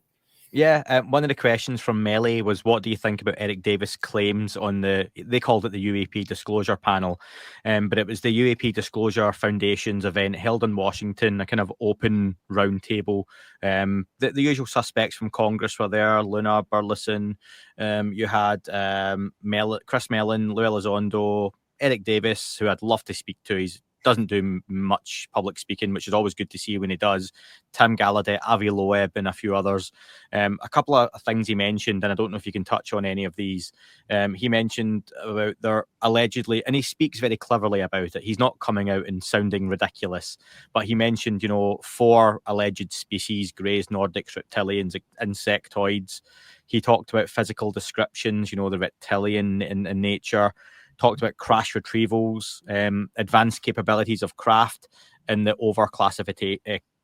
Yeah, one of the questions from Melly was, what do you think about Eric Davis' claims on they called it the UAP Disclosure Panel, but it was the UAP Disclosure Foundation's event held in Washington, a kind of open roundtable. The usual suspects from Congress were there: Luna Burleson, you had Chris Mellon, Lou Elizondo, Eric Davis, who I'd love to speak to. He doesn't do much public speaking, which is always good to see when he does. Tim Gallaudet, Avi Loeb, and a few others. A couple of things he mentioned, and I don't know if you can touch on any of these. He mentioned about their allegedly, and he speaks very cleverly about it. He's not coming out and sounding ridiculous, but he mentioned, 4 alleged species: greys, Nordics, reptilians, insectoids. He talked about physical descriptions, the reptilian in nature. Talked about crash retrievals, advanced capabilities of craft, and the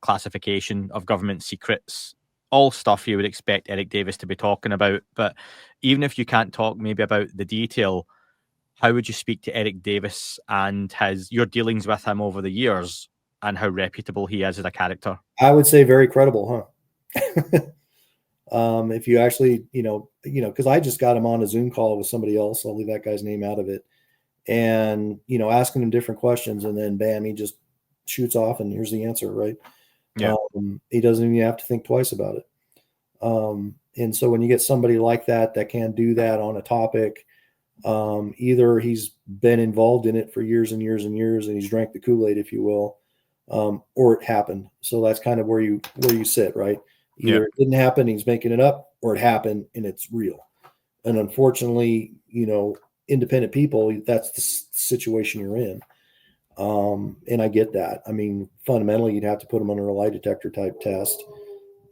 classification of government secrets. All stuff you would expect Eric Davis to be talking about. But even if you can't talk maybe about the detail, how would you speak to Eric Davis and your dealings with him over the years, and how reputable he is as a character? I would say very credible, huh? If you actually, because I just got him on a Zoom call with somebody else. I'll leave that guy's name out of it. And, asking him different questions, and then bam, he just shoots off and here's the answer, right? Yeah. He doesn't even have to think twice about it. And so when you get somebody like that can do that on a topic, either he's been involved in it for years and years and years, and he's drank the Kool-Aid, if you will, or it happened. So that's kind of where you sit, right? Either it didn't happen, he's making it up, or it happened and it's real. And unfortunately, independent people, that's the situation you're in. And I get that. I mean, fundamentally, you'd have to put them under a lie detector type test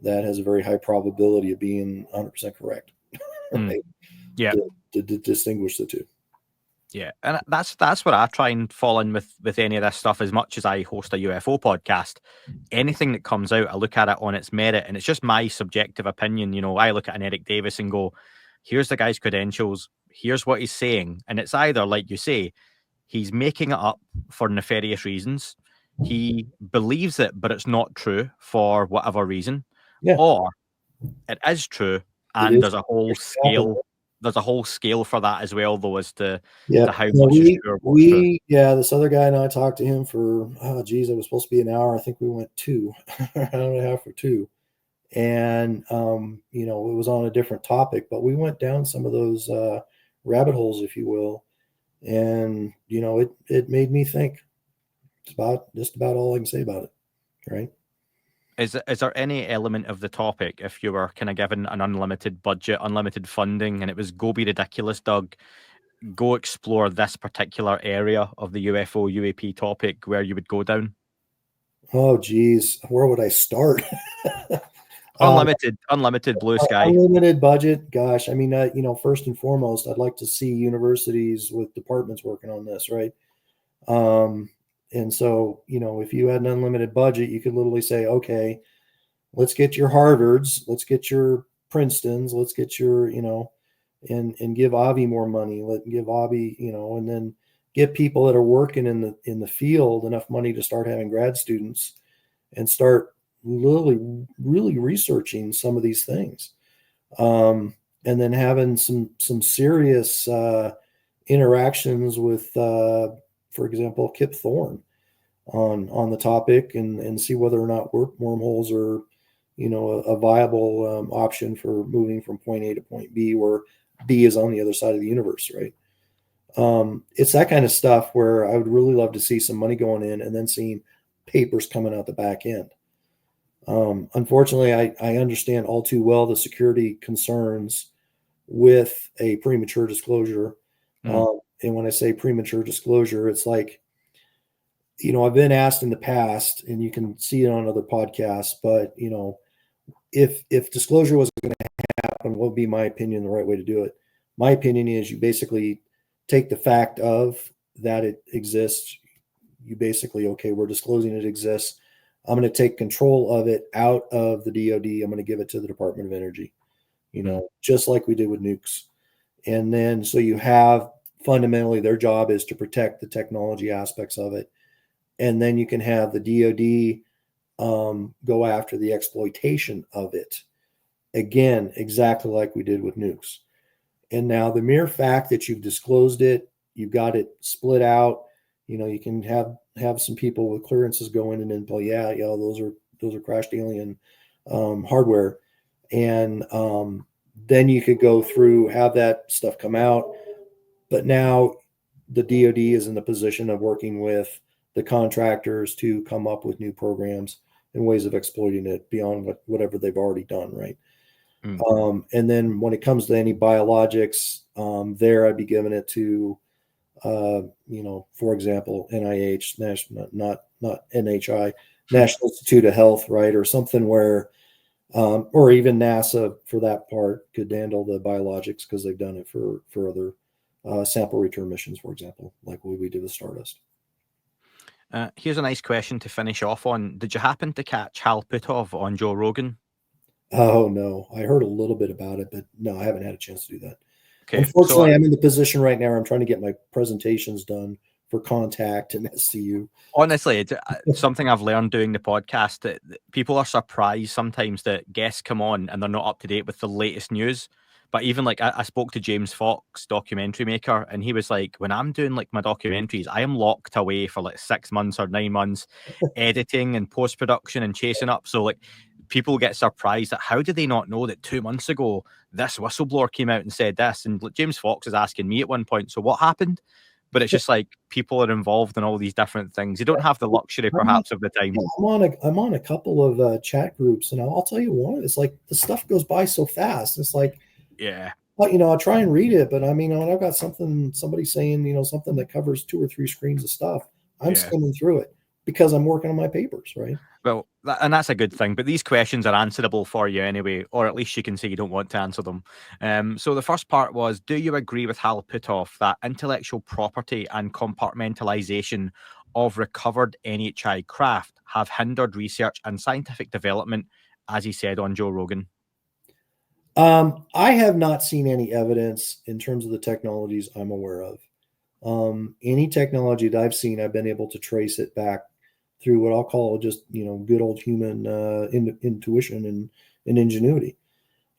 that has a very high probability of being 100% correct. Right? Yeah. To distinguish the two. Yeah, and that's what I try and fall in with any of this stuff. As much as I host a UFO podcast, anything that comes out, I look at it on its merit, and it's just my subjective opinion. I look at an Eric Davis and go, here's the guy's credentials, here's what he's saying, and it's either, like you say, he's making it up for nefarious reasons, he believes it, but it's not true for whatever reason, or it is true, and there's a whole scale. There's a whole scale for that as well, though, as to how much is true. This other guy and I talked to him for, it was supposed to be an hour. I think we went 2, an hour and a half or 2. And, it was on a different topic, but we went down some of those rabbit holes, if you will. And, it made me think. It's just about all I can say about it. Right. Is there any element of the topic, if you were kind of given an unlimited budget, unlimited funding, and it was go be ridiculous, Doug, go explore this particular area of the UFO UAP topic, where you would go down? Oh, geez. Where would I start? Unlimited blue sky. Unlimited budget. Gosh, I mean, first and foremost, I'd like to see universities with departments working on this, right? And so, if you had an unlimited budget, you could literally say, okay, let's get your Harvards, let's get your Princetons, let's get your, and give Avi more money. Give Avi, and then get people that are working in the field enough money to start having grad students and start really researching some of these things. And then having some serious interactions with, for example, Kip Thorne on the topic, and see whether or not wormholes are, a viable option for moving from point A to point B, where B is on the other side of the universe, right? It's that kind of stuff where I would really love to see some money going in, and then seeing papers coming out the back end. Unfortunately, I understand all too well the security concerns with a premature disclosure. And when I say premature disclosure, it's like, I've been asked in the past, and you can see it on other podcasts, but, if disclosure was going to happen, what would be my opinion the right way to do it? My opinion is you basically take the fact of that it exists. You basically, okay, we're disclosing it exists. I'm going to take control of it out of the DoD. I'm going to give it to the Department of Energy, just like we did with nukes. And then, so you have, fundamentally, their job is to protect the technology aspects of it. And then you can have the DoD go after the exploitation of it. Again, exactly like we did with nukes. And now the mere fact that you've disclosed it, you've got it split out, you can have some people with clearances go in and then go, yeah, those are crashed alien hardware. And then you could go through, have that stuff come out. But now the DoD is in the position of working with the contractors to come up with new programs and ways of exploiting it beyond whatever they've already done, right? And then when it comes to any biologics, there I'd be giving it to, for example, NIH, not NHI, National Institute of Health, right? Or something where, or even NASA for that part could handle the biologics, because they've done it for other sample return missions, for example, like what we did with Stardust. Here's a nice question to finish off on. Did you happen to catch Hal Puthoff on Joe Rogan? Oh, no. I heard a little bit about it, but no, I haven't had a chance to do that. Okay, unfortunately, I'm in the position right now where I'm trying to get my presentations done contact and SCU. Honestly, it's something I've learned doing the podcast, that people are surprised sometimes that guests come on and they're not up to date with the latest news. But even like I spoke to James Fox, documentary maker, and he was like, when I'm doing like my documentaries, I am locked away for like 6 months or 9 months editing and post-production and chasing up. So like people get surprised at how did they not know that 2 months ago this whistleblower came out and said this? And like, James Fox is asking me at one point, so what happened? But it's just like people are involved in all these different things. You don't have the luxury, perhaps, of the time. I'm on a couple of chat groups, and I'll tell you one. It's like the stuff goes by so fast. It's like, yeah, well, I try and read it, but I mean, when I've got somebody saying, something that covers 2 or 3 screens of stuff, I'm skimming through it because I'm working on my papers, right? Well, and that's a good thing. But these questions are answerable for you anyway, or at least you can say you don't want to answer them. So the first part was, do you agree with Hal Puthoff that intellectual property and compartmentalization of recovered NHI craft have hindered research and scientific development, as he said on Joe Rogan? I have not seen any evidence in terms of the technologies I'm aware of. Any technology that I've seen, I've been able to trace it back through what I'll call just, good old human intuition and ingenuity.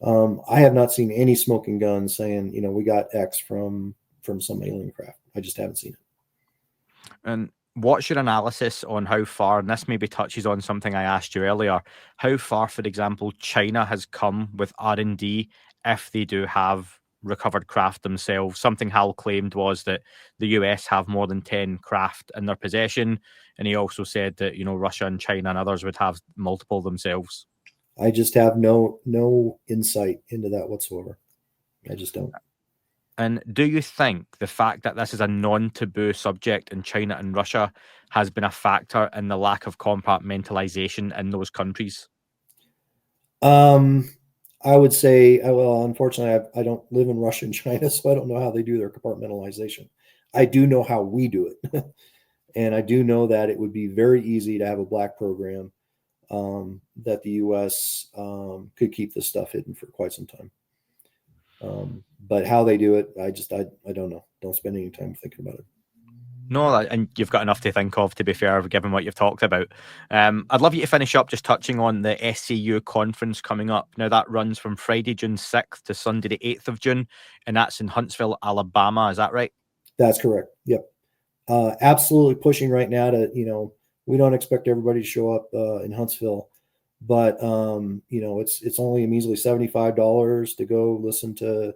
I have not seen any smoking guns saying, we got X from some alien craft. I just haven't seen it. And what's your analysis on how far, and this maybe touches on something I asked you earlier, how far, for example, China has come with R&D if they do have recovered craft themselves? Something Hal claimed was that the US have more than 10 craft in their possession, and he also said that Russia and China and others would have multiple themselves. I just have no insight into that whatsoever. I just don't. And do you think the fact that this is a non-taboo subject in China and Russia has been a factor in the lack of compartmentalization in those countries? I would say, well, unfortunately, I don't live in Russia and China, so I don't know how they do their compartmentalization. I do know how we do it. And I do know that it would be very easy to have a black program that the U.S. Could keep this stuff hidden for quite some time. But how they do it, I don't know. Don't spend any time thinking about it. No, and you've got enough to think of, to be fair, given what you've talked about. I'd love you to finish up just touching on the SCU conference coming up. Now, that runs from Friday, June 6th to Sunday, the 8th of June, and that's in Huntsville, Alabama. Is that right? That's correct. Yep. Absolutely pushing right now to, we don't expect everybody to show up in Huntsville, but, it's only a measly $75 to go listen to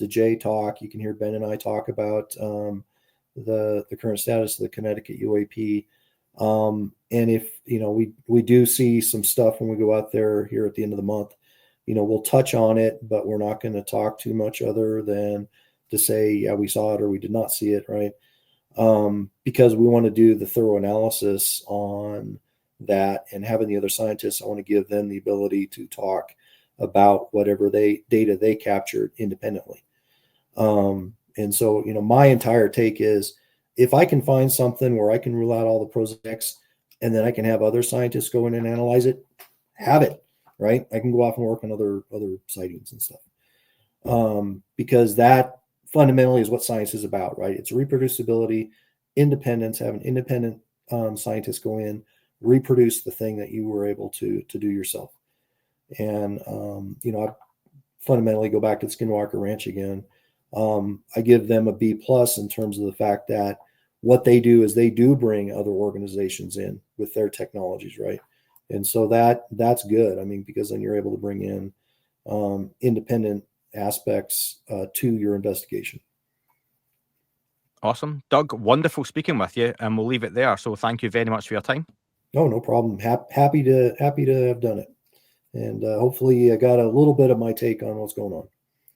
Jay talk. You can hear Ben and I talk about the current status of the Connecticut UAP. And if, we do see some stuff when we go out there here at the end of the month, we'll touch on it, but we're not going to talk too much other than to say, yeah, we saw it or we did not see it. Right. Because we want to do the thorough analysis on that, and having the other scientists, I want to give them the ability to talk about whatever data they captured independently. And so, my entire take is, if I can find something where I can rule out all the pros and cons, and then I can have other scientists go in and analyze it, have it, right? I can go off and work on other sightings and stuff. Because that fundamentally is what science is about, right? It's reproducibility, independence, having independent scientists go in, reproduce the thing that you were able to do yourself. And, I fundamentally go back to Skinwalker Ranch again. I give them a B+ in terms of the fact that what they do is they do bring other organizations in with their technologies, right? And so that's good. I mean, because then you're able to bring in independent aspects to your investigation. Awesome. Doug, wonderful speaking with you, and we'll leave it there. So thank you very much for your time. No problem. Happy to have done it. And hopefully I got a little bit of my take on what's going on.